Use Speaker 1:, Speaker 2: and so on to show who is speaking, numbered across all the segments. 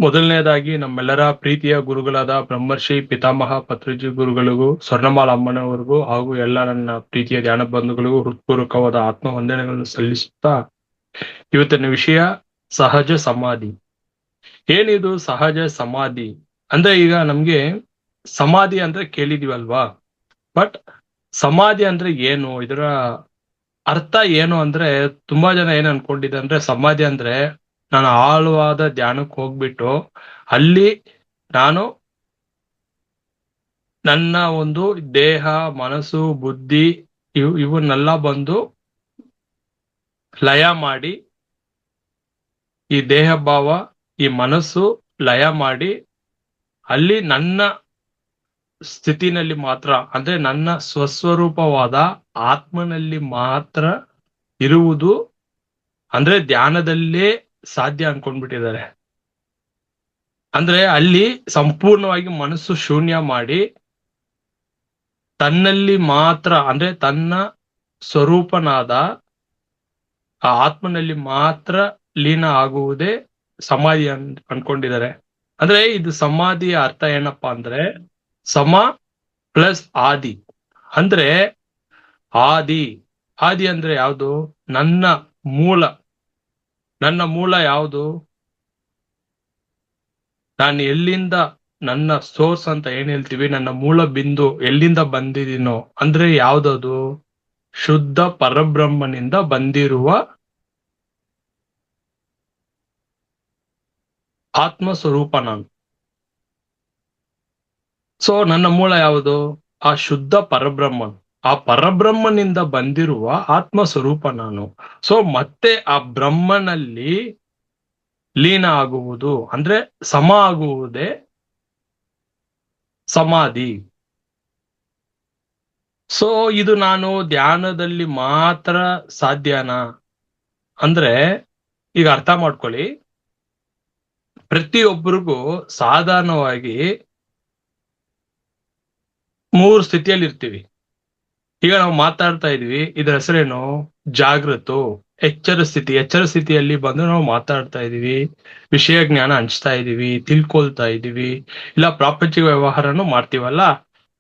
Speaker 1: ಮೊದಲನೇದಾಗಿ ನಮ್ಮೆಲ್ಲರ ಪ್ರೀತಿಯ ಗುರುಗಳಾದ ಬ್ರಹ್ಮರ್ಷಿ ಪಿತಾಮಹ ಪತ್ರಿಜಿ ಗುರುಗಳಿಗೂ, ಸ್ವರ್ಣಮಾಲ ಅಮ್ಮನವರಿಗೂ ಹಾಗೂ ಎಲ್ಲ ನನ್ನ ಪ್ರೀತಿಯ ಧ್ಯಾನ ಬಂಧುಗಳಿಗೂ ಹೃತ್ಪೂರ್ವಕವಾದ ಆತ್ಮ ವಂದನೆಗಳನ್ನು ಸಲ್ಲಿಸುತ್ತಾ, ಇವತ್ತಿನ ವಿಷಯ ಸಹಜ ಸಮಾಧಿ. ಏನಿದು ಸಹಜ ಸಮಾಧಿ ಅಂದ್ರೆ, ಈಗ ನಮ್ಗೆ ಸಮಾಧಿ ಅಂದ್ರೆ ಕೇಳಿದೀವಲ್ವಾ, ಬಟ್ ಸಮಾಧಿ ಅಂದ್ರೆ ಏನು, ಇದರ ಅರ್ಥ ಏನು ಅಂದ್ರೆ, ತುಂಬಾ ಜನ ಏನ್ ಅನ್ಕೊಂಡಿದೆ ಅಂದ್ರೆ, ಸಮಾಧಿ ಅಂದ್ರೆ ನಾನು ಆಳವಾದ ಧ್ಯಾನಕ್ಕೆ ಹೋಗ್ಬಿಟ್ಟು ಅಲ್ಲಿ ನಾನು ನನ್ನ ಒಂದು ದೇಹ, ಮನಸ್ಸು, ಬುದ್ಧಿ ಇವನ್ನೆಲ್ಲ ಬಂದು ಲಯ ಮಾಡಿ, ಈ ದೇಹ ಭಾವ, ಈ ಮನಸ್ಸು ಲಯ ಮಾಡಿ ಅಲ್ಲಿ ನನ್ನ ಸ್ಥಿತಿನಲ್ಲಿ ಮಾತ್ರ, ಅಂದ್ರೆ ನನ್ನ ಸ್ವಸ್ವರೂಪವಾದ ಆತ್ಮನಲ್ಲಿ ಮಾತ್ರ ಇರುವುದು ಅಂದ್ರೆ ಧ್ಯಾನದಲ್ಲೇ ಸಾಧ್ಯ ಅನ್ಕೊಂಡ್ಬಿಟ್ಟಿದ್ದಾರೆ. ಅಂದ್ರೆ ಅಲ್ಲಿ ಸಂಪೂರ್ಣವಾಗಿ ಮನಸ್ಸು ಶೂನ್ಯ ಮಾಡಿ ತನ್ನಲ್ಲಿ ಮಾತ್ರ, ಅಂದ್ರೆ ತನ್ನ ಸ್ವರೂಪನಾದ ಆ ಆತ್ಮನಲ್ಲಿ ಮಾತ್ರ ಲೀನ ಆಗುವುದೇ ಸಮಾಧಿ ಅನ್ಕೊಂಡಿದ್ದಾರೆ. ಅಂದ್ರೆ ಇದು ಸಮಾಧಿಯ ಅರ್ಥ ಏನಪ್ಪಾ ಅಂದ್ರೆ, ಸಮ ಪ್ಲಸ್ ಆದಿ. ಅಂದ್ರೆ ಆದಿ ಆದಿ ಅಂದ್ರೆ ಯಾವುದು? ನನ್ನ ಮೂಲ. ನನ್ನ ಮೂಲ ಯಾವುದು? ನಾನು ಎಲ್ಲಿಂದ, ನನ್ನ ಸೋರ್ಸ್ ಅಂತ ಏನ್ ಹೇಳ್ತೀವಿ, ನನ್ನ ಮೂಲ ಬಿಂದು ಎಲ್ಲಿಂದ ಬಂದಿದ್ದೀನೋ ಅಂದ್ರೆ ಯಾವ್ದದು? ಶುದ್ಧ ಪರಬ್ರಹ್ಮನಿಂದ ಬಂದಿರುವ ಆತ್ಮ ಸ್ವರೂಪ ನಾನು. ಸೊ ನನ್ನ ಮೂಲ ಯಾವುದು? ಆ ಶುದ್ಧ ಪರಬ್ರಹ್ಮನ್. ಆ ಪರಬ್ರಹ್ಮನಿಂದ ಬಂದಿರುವ ಆತ್ಮ ಸ್ವರೂಪ ನಾನು. ಸೊ ಮತ್ತೆ ಆ ಬ್ರಹ್ಮನಲ್ಲಿ ಲೀನ ಆಗುವುದು ಅಂದ್ರೆ ಸಮ ಆಗುವುದೇ ಸಮಾಧಿ. ಸೊ ಇದು ನಾನು ಧ್ಯಾನದಲ್ಲಿ ಮಾತ್ರ ಸಾಧ್ಯನಾ ಅಂದ್ರೆ, ಈಗ ಅರ್ಥ ಮಾಡ್ಕೊಳ್ಳಿ, ಪ್ರತಿಯೊಬ್ಬರಿಗೂ ಸಾಧಾರಣವಾಗಿ 3 ಸ್ಥಿತಿಯಲ್ಲಿ ಇರ್ತೀವಿ. ಈಗ ನಾವು ಮಾತಾಡ್ತಾ ಇದೀವಿ, ಇದ್ರ ಹೆಸರೇನು? ಜಾಗೃತ ಎಚ್ಚರ ಸ್ಥಿತಿ. ಎಚ್ಚರ ಸ್ಥಿತಿಯಲ್ಲಿ ಬಂದು ನಾವು ಮಾತಾಡ್ತಾ ಇದೀವಿ, ವಿಷಯ ಜ್ಞಾನ ಹಂಚ್ತಾ ಇದೀವಿ, ತಿಳ್ಕೊಳ್ತಾ ಇದೀವಿ, ಇಲ್ಲ ಪ್ರಾಪಂಚಿಕ ವ್ಯವಹಾರನು ಮಾಡ್ತೀವಲ್ಲ.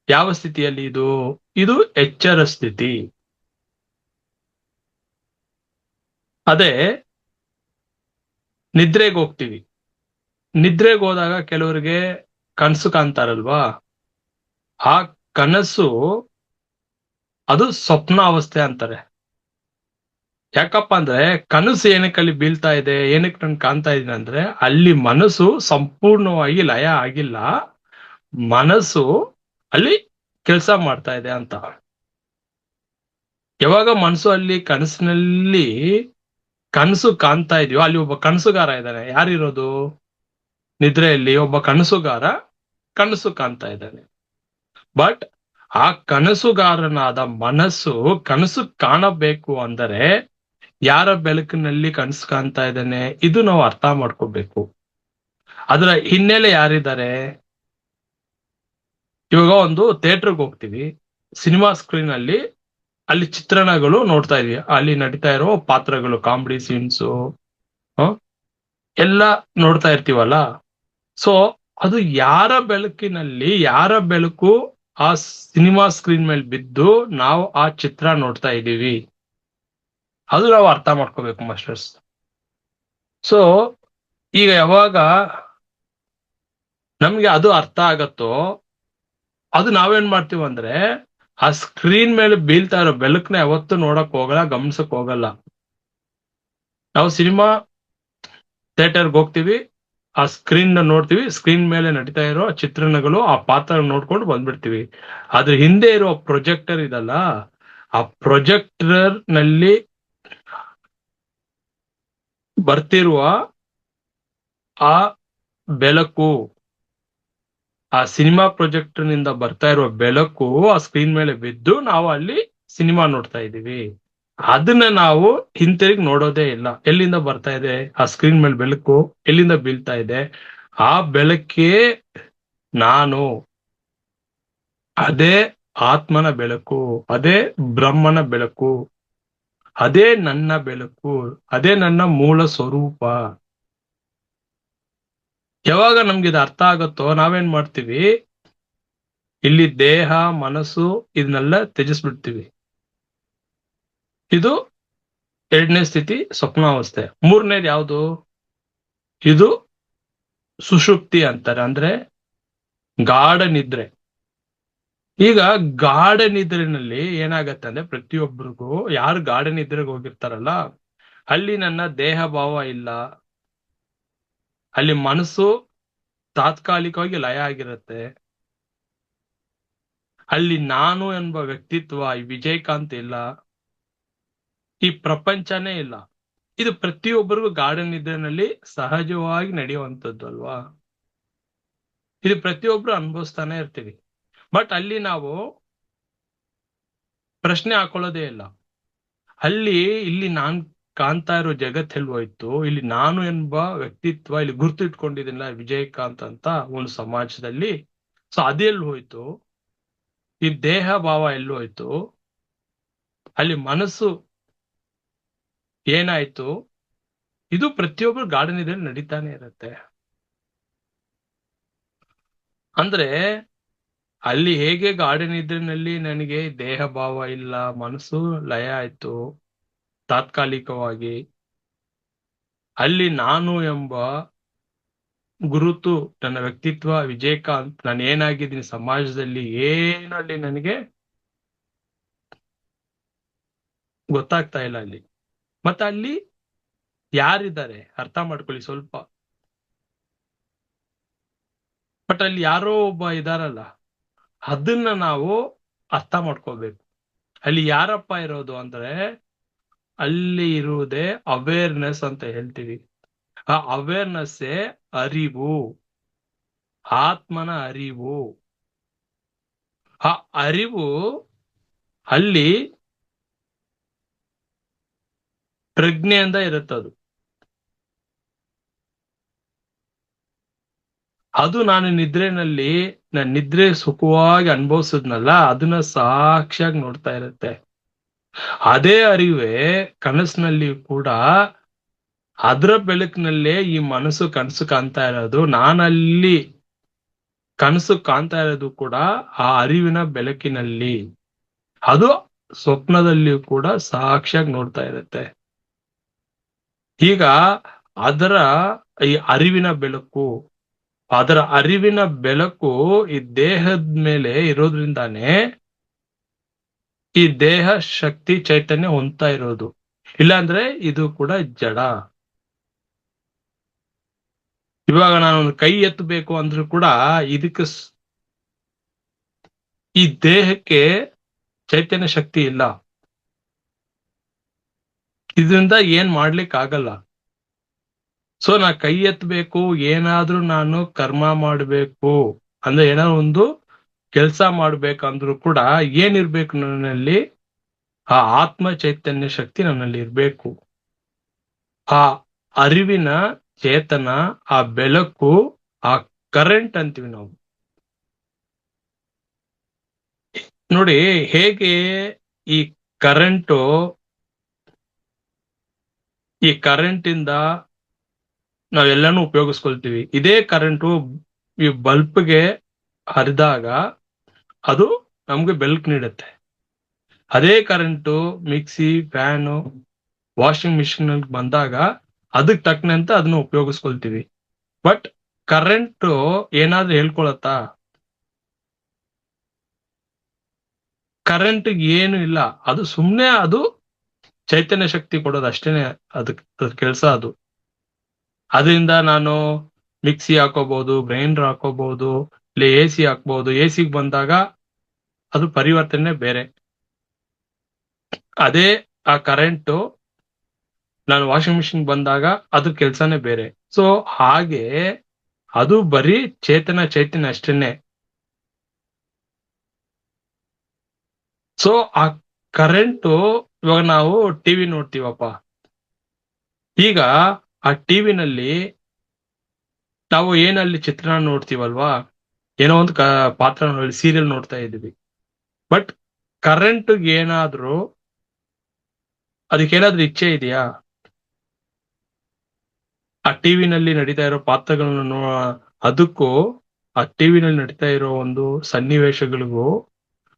Speaker 1: ಯಾವ ಸ್ಥಿತಿಯಲ್ಲಿ ಇದು? ಇದು ಎಚ್ಚರ ಸ್ಥಿತಿ. ಅದೇ ನಿದ್ರೆಗೆ ಹೋಗ್ತೀವಿ. ನಿದ್ರೆಗೆ ಹೋದಾಗ ಕೆಲವರಿಗೆ ಕನಸು ಕಾಣ್ತಾರಲ್ವಾ, ಆ ಕನಸು ಅದು ಸ್ವಪ್ನ ಅವಸ್ಥೆ ಅಂತಾರೆ. ಯಾಕಪ್ಪ ಅಂದ್ರೆ, ಕನಸು ಏನಕ್ಕೆ ಅಲ್ಲಿ ಬೀಳ್ತಾ ಇದೆ, ಏನಕ್ಕೆ ನಾನು ಕಾಣ್ತಾ ಇದ್ದೀನಿ ಅಂದ್ರೆ, ಅಲ್ಲಿ ಮನಸ್ಸು ಸಂಪೂರ್ಣವಾಗಿ ಲಯ ಆಗಿಲ್ಲ, ಮನಸ್ಸು ಅಲ್ಲಿ ಕೆಲಸ ಮಾಡ್ತಾ ಇದೆ ಅಂತ. ಯಾವಾಗ ಮನಸ್ಸು ಅಲ್ಲಿ ಕನಸಿನಲ್ಲಿ ಕನಸು ಕಾಣ್ತಾ ಇದೆಯೋ, ಅಲ್ಲಿ ಒಬ್ಬ ಕನಸುಗಾರ ಇದ್ದಾನೆ. ಯಾರಿರೋದು? ನಿದ್ರೆಯಲ್ಲಿ ಒಬ್ಬ ಕನಸುಗಾರ ಕನಸು ಕಾಣ್ತಾ ಇದ್ದಾನೆ. ಬಟ್ ಆ ಕನಸುಗಾರನಾದ ಮನಸ್ಸು ಕನಸು ಕಾಣಬೇಕು ಅಂದರೆ ಯಾರ ಬೆಳಕಿನಲ್ಲಿ ಕನಸು ಕಾಣ್ತಾ ಇದ್ದಾನೆ, ಇದು ನಾವು ಅರ್ಥ ಮಾಡ್ಕೋಬೇಕು. ಅದರ ಹಿನ್ನೆಲೆ ಯಾರಿದ್ದಾರೆ? ಇವಾಗ ಒಂದು ಥಿಯೇಟರ್ಗೆ ಹೋಗ್ತೀವಿ, ಸಿನಿಮಾ ಸ್ಕ್ರೀನ್ ಅಲ್ಲಿ ಚಿತ್ರಣಗಳು ನೋಡ್ತಾ ಇದೀವಿ, ಅಲ್ಲಿ ನಡೀತಾ ಇರೋ ಪಾತ್ರಗಳು, ಕಾಮಿಡಿ ಸೀನ್ಸು ಎಲ್ಲ ನೋಡ್ತಾ ಇರ್ತೀವಲ್ಲ. ಸೊ ಅದು ಯಾರ ಬೆಳಕಿನಲ್ಲಿ, ಯಾರ ಬೆಳಕು ಆ ಸಿನಿಮಾ ಸ್ಕ್ರೀನ್ ಮೇಲೆ ಬಿದ್ದು ನಾವು ಆ ಚಿತ್ರ ನೋಡ್ತಾ ಇದ್ದೀವಿ, ಅದು ನಾವು ಅರ್ಥ ಮಾಡ್ಕೋಬೇಕು ಮಾಸ್ಟರ್ಸ್. ಸೊ ಈಗ ಯಾವಾಗ ನಮ್ಗೆ ಅದು ಅರ್ಥ ಆಗತ್ತೋ, ಅದು ನಾವೇನ್ ಮಾಡ್ತೀವಿ ಅಂದ್ರೆ, ಆ ಸ್ಕ್ರೀನ್ ಮೇಲೆ ಬೀಳ್ತಾ ಇರೋ ಬೆಳಕನ್ನ ಯಾವತ್ತೂ ನೋಡಕ್ ಹೋಗಲ್ಲ, ಗಮನಿಸಕ್ ಹೋಗಲ್ಲ. ನಾವು ಸಿನಿಮಾ ಥಿಯೇಟರ್ಗೆ ಹೋಗ್ತೀವಿ, ಆ ಸ್ಕ್ರೀನ್ ನೋಡ್ತೀವಿ, ಸ್ಕ್ರೀನ್ ಮೇಲೆ ನಡೀತಾ ಇರೋ ಚಿತ್ರಣಗಳು, ಆ ಪಾತ್ರ ನೋಡ್ಕೊಂಡು ಬಂದ್ಬಿಡ್ತೀವಿ. ಅದ್ರ ಹಿಂದೆ ಇರೋ ಪ್ರೊಜೆಕ್ಟರ್ ಇದಲ್ಲ, ಆ ಪ್ರೊಜೆಕ್ಟರ್ ನಲ್ಲಿ ಬರ್ತಿರುವ ಆ ಬೆಳಕು, ಆ ಸಿನಿಮಾ ಪ್ರೊಜೆಕ್ಟರ್ ನಿಂದ ಬರ್ತಾ ಇರುವ ಬೆಳಕು ಆ ಸ್ಕ್ರೀನ್ ಮೇಲೆ ಬಿದ್ದು ನಾವು ಅಲ್ಲಿ ಸಿನಿಮಾ ನೋಡ್ತಾ ಇದೀವಿ. ಅದನ್ನ ನಾವು ಹಿಂತಿರುಗಿ ನೋಡೋದೇ ಇಲ್ಲ. ಎಲ್ಲಿಂದ ಬರ್ತಾ ಇದೆ ಆ ಸ್ಕ್ರೀನ್ ಮೇಲೆ ಬೆಳಕು, ಎಲ್ಲಿಂದ ಬೀಳ್ತಾ ಇದೆ, ಆ ಬೆಳಕೇ ನಾನು, ಅದೇ ಆತ್ಮನ ಬೆಳಕು, ಅದೇ ಬ್ರಹ್ಮನ ಬೆಳಕು, ಅದೇ ನನ್ನ ಬೆಳಕು, ಅದೇ ನನ್ನ ಮೂಲ ಸ್ವರೂಪ. ಯಾವಾಗ ನಮ್ಗೆ ಇದು ಅರ್ಥ ಆಗುತ್ತೋ ನಾವೇನ್ ಮಾಡ್ತೀವಿ, ಇಲ್ಲಿ ದೇಹ ಮನಸ್ಸು ಇದನ್ನೆಲ್ಲ ತ್ಯಜಿಸ್ಬಿಡ್ತೀವಿ. ಇದು 2ನೇ ಸ್ಥಿತಿ ಸ್ವಪ್ನಾವಸ್ಥೆ. 3ನೇದು ಯಾವುದು? ಇದು ಸುಷುಪ್ತಿ ಅಂತಾರೆ, ಅಂದ್ರೆ ಗಾಢ ನಿದ್ರೆ. ಈಗ ಗಾಢ ನಿದ್ರೆನಲ್ಲಿ ಏನಾಗತ್ತೆ ಅಂದ್ರೆ ಪ್ರತಿಯೊಬ್ಬರಿಗೂ, ಯಾರು ಗಾಢ ನಿದ್ರೆಗೆ ಹೋಗಿರ್ತಾರಲ್ಲ ಅಲ್ಲಿ ನನ್ನ ದೇಹ ಭಾವ ಇಲ್ಲ, ಅಲ್ಲಿ ಮನಸ್ಸು ತಾತ್ಕಾಲಿಕವಾಗಿ ಲಯ ಆಗಿರುತ್ತೆ, ಅಲ್ಲಿ ನಾನು ಎಂಬ ವ್ಯಕ್ತಿತ್ವ ಈ ವಿಜಯಕಾಂತ್ ಇಲ್ಲ, ಈ ಪ್ರಪಂಚನೇ ಇಲ್ಲ. ಇದು ಪ್ರತಿಯೊಬ್ಬರಿಗೂ ಗಾಢ ನಿದ್ರೆನಲ್ಲಿ ಸಹಜವಾಗಿ ನಡೆಯುವಂಥದ್ದು ಅಲ್ವಾ. ಇದು ಪ್ರತಿಯೊಬ್ರು ಅನುಭವಿಸ್ತಾನೆ ಇರ್ತೀವಿ. ಬಟ್ ಅಲ್ಲಿ ನಾವು ಪ್ರಶ್ನೆ ಹಾಕೊಳ್ಳೋದೇ ಇಲ್ಲ. ಅಲ್ಲಿ ಇಲ್ಲಿ ನಾನ್ ಕಾಣ್ತಾ ಇರೋ ಜಗತ್ ಎಲ್ಲಿ ಹೋಯ್ತು, ಇಲ್ಲಿ ನಾನು ಎಂಬ ವ್ಯಕ್ತಿತ್ವ ಇಲ್ಲಿ ಗುರ್ತು ಇಟ್ಕೊಂಡಿದ್ದೀನಿಲ್ಲ ವಿಜಯಕಾಂತ್ ಅಂತ ಒಂದು ಸಮಾಜದಲ್ಲಿ, ಸೊ ಅದೆಲ್ಲಿ ಹೋಯ್ತು, ಈ ದೇಹ ಭಾವ ಎಲ್ಲಿ ಹೋಯ್ತು, ಅಲ್ಲಿ ಮನಸ್ಸು ಏನಾಯ್ತು, ಇದು ಪ್ರತಿಯೊಬ್ಬರು ಗಾರ್ಡನ್ ಇದ್ರಲ್ಲಿ ನಡೀತಾನೆ ಇರುತ್ತೆ. ಅಂದ್ರೆ ಅಲ್ಲಿ ಹೇಗೆ ಗಾರ್ಡನ್ ಇದ್ರಿನಲ್ಲಿ ನನಗೆ ದೇಹ ಭಾವ ಇಲ್ಲ, ಮನಸ್ಸು ಲಯ ಆಯ್ತು ತಾತ್ಕಾಲಿಕವಾಗಿ, ಅಲ್ಲಿ ನಾನು ಎಂಬ ಗುರುತು ನನ್ನ ವ್ಯಕ್ತಿತ್ವ ವಿಜಯಕಾಂತ್ ನಾನು ಏನಾಗಿದ್ದೀನಿ ಸಮಾಜದಲ್ಲಿ ಏನು ಅಲ್ಲಿ ನನಗೆ ಗೊತ್ತಾಗ್ತಾ ಇಲ್ಲ ಅಲ್ಲಿ. ಮತ್ತೆ ಅಲ್ಲಿ ಯಾರಿದ್ದಾರೆ ಅರ್ಥ ಮಾಡ್ಕೊಳ್ಳಿ ಸ್ವಲ್ಪ. ಬಟ್ ಅಲ್ಲಿ ಯಾರೋ ಒಬ್ಬ ಇದಾರಲ್ಲ, ಅದನ್ನ ನಾವು ಅರ್ಥ ಮಾಡ್ಕೋಬೇಕು. ಅಲ್ಲಿ ಯಾರಪ್ಪ ಇರೋದು ಅಂದ್ರೆ ಅಲ್ಲಿ ಇರುವುದೇ ಅವೇರ್ನೆಸ್ ಅಂತ ಹೇಳ್ತೀವಿ. ಆ ಅವೇರ್ನೆಸ್ ಅರಿವು, ಆತ್ಮನ ಅರಿವು. ಆ ಅರಿವು ಅಲ್ಲಿ ಪ್ರಜ್ಞೆಯಿಂದ ಇರುತ್ತದು. ಅದು ನಾನು ನಿದ್ರೆನಲ್ಲಿ ನಾನು ನಿದ್ರೆ ಸುಖವಾಗಿ ಅನುಭವಿಸಿದ್ನಲ್ಲ ಅದನ್ನ ಸಾಕ್ಷಿಯಾಗಿ ನೋಡ್ತಾ ಇರುತ್ತೆ. ಅದೇ ಅರಿವೇ ಕನಸಿನಲ್ಲಿ ಕೂಡ ಅದರ ಬೆಳಕಿನಲ್ಲೇ ಈ ಮನಸ್ಸು ಕನಸು ಕಾಣ್ತಾ ಇರೋದು, ನಾನಲ್ಲಿ ಕನಸು ಕಾಣ್ತಾ ಇರೋದು ಕೂಡ ಆ ಅರಿವಿನ ಬೆಳಕಿನಲ್ಲಿ. ಅದು ಸ್ವಪ್ನದಲ್ಲಿ ಕೂಡ ಸಾಕ್ಷಿಯಾಗಿ ನೋಡ್ತಾ ಇರುತ್ತೆ. ಈಗ ಅದರ ಈ ಅರಿವಿನ ಬೆಳಕು, ಅದರ ಅರಿವಿನ ಬೆಳಕು ಈ ದೇಹದ ಮೇಲೆ ಇರೋದ್ರಿಂದಾನೇ ಈ ದೇಹ ಶಕ್ತಿ ಚೈತನ್ಯ ಹೊಂದ್ತಾ ಇರೋದು. ಇಲ್ಲಾಂದ್ರೆ ಇದು ಕೂಡ ಜಡ. ಇವಾಗ ನಾನು ಒಂದು ಕೈ ಎತ್ತಬೇಕು ಅಂದ್ರೂ ಕೂಡ ಇದಕ್ಕೆ ಈ ದೇಹಕ್ಕೆ ಚೈತನ್ಯ ಶಕ್ತಿ ಇಲ್ಲ, ಇದರಿಂದ ಏನ್ ಮಾಡ್ಲಿಕ್ಕೆ ಆಗಲ್ಲ. ಸೊ ನಾ ಕೈ ಎತ್ತಬೇಕು, ಏನಾದ್ರೂ ನಾನು ಕರ್ಮ ಮಾಡ್ಬೇಕು ಅಂದ್ರೆ ಏನಾದ್ರು ಒಂದು ಕೆಲಸ ಮಾಡ್ಬೇಕಂದ್ರೂ ಕೂಡ ಏನಿರ್ಬೇಕು ನನ್ನಲ್ಲಿ, ಆ ಆತ್ಮ ಚೈತನ್ಯ ಶಕ್ತಿ ನನ್ನಲ್ಲಿ ಇರ್ಬೇಕು. ಆ ಅರಿವಿನ ಚೇತನ, ಆ ಬೆಳಕು, ಆ ಕರೆಂಟ್ ಅಂತೀವಿ ನಾವು. ನೋಡಿ ಹೇಗೆ ಈ ಕರೆಂಟು, ಈ ಕರೆಂಟ್ ಇಂದ ನಾವೆಲ್ಲಾನು ಉಪಯೋಗಿಸ್ಕೊಳ್ತೀವಿ. ಇದೇ ಕರೆಂಟು ಈ ಬಲ್ಬ್ಗೆ ಹರಿದಾಗ ಅದು ನಮ್ಗೆ ಬೆಳಕು ನೀಡುತ್ತೆ. ಅದೇ current mixie, fan, washing machine ಬಂದಾಗ ಅದಕ್ಕೆ ತಕ್ಕನಂತೆ ಅದನ್ನ ಉಪಯೋಗಿಸ್ಕೊಳ್ತೀವಿ. ಬಟ್ ಕರೆಂಟ್ ಏನಾದ್ರೂ ಹೇಳ್ಕೊಳತ್ತಾ? ಕರೆಂಟ್ ಏನು ಇಲ್ಲ, ಅದು ಸುಮ್ನೆ ಅದು ಚೈತನ್ಯ ಶಕ್ತಿ ಕೊಡೋದು ಅಷ್ಟೇನೆ, ಅದಕ್ಕೆ ಕೆಲಸ ಅದು. ಅದರಿಂದ ನಾನು ಮಿಕ್ಸಿ ಹಾಕೋಬಹುದು, ಗ್ರೈಂಡರ್ ಹಾಕೋಬಹುದು, ಇಲ್ಲ ಎ ಸಿ ಹಾಕ್ಬಹುದು. ಎ ಸಿಗೆ ಬಂದಾಗ ಅದು ಪರಿವರ್ತನೆ ಬೇರೆ. ಅದೇ ಆ ಕರೆಂಟು ನಾನು ವಾಷಿಂಗ್ ಮಿಷಿನ್ ಬಂದಾಗ ಅದ್ರ ಕೆಲ್ಸನೇ ಬೇರೆ. ಸೊ ಹಾಗೆ ಅದು ಬರೀ ಚೈತನ್ಯ ಅಷ್ಟೇನೆ. ಸೊ ಆ ಕರೆಂಟು, ಇವಾಗ ನಾವು ಟಿವಿ ನೋಡ್ತೀವಪ್ಪ, ಈಗ ಆ ಟಿವಿನಲ್ಲಿ ನಾವು ಏನಲ್ಲಿ ಚಿತ್ರಣ ನೋಡ್ತೀವಲ್ವಾ, ಏನೋ ಒಂದು ಪಾತ್ರ ನೋಡಿ ಸೀರಿಯಲ್ ನೋಡ್ತಾ ಇದೀವಿ. ಬಟ್ ಕರೆಂಟ್ ಏನಾದ್ರೂ ಅದಕ್ಕೇನಾದ್ರೂ ಇಚ್ಛೆ ಇದೆಯಾ? ಆ ಟಿವಿನಲ್ಲಿ ನಡೀತಾ ಇರೋ ಪಾತ್ರಗಳನ್ನ ಅದಕ್ಕೂ ಆ ಟಿವಿನಲ್ಲಿ ನಡೀತಾ ಇರೋ ಒಂದು ಸನ್ನಿವೇಶಗಳಿಗೂ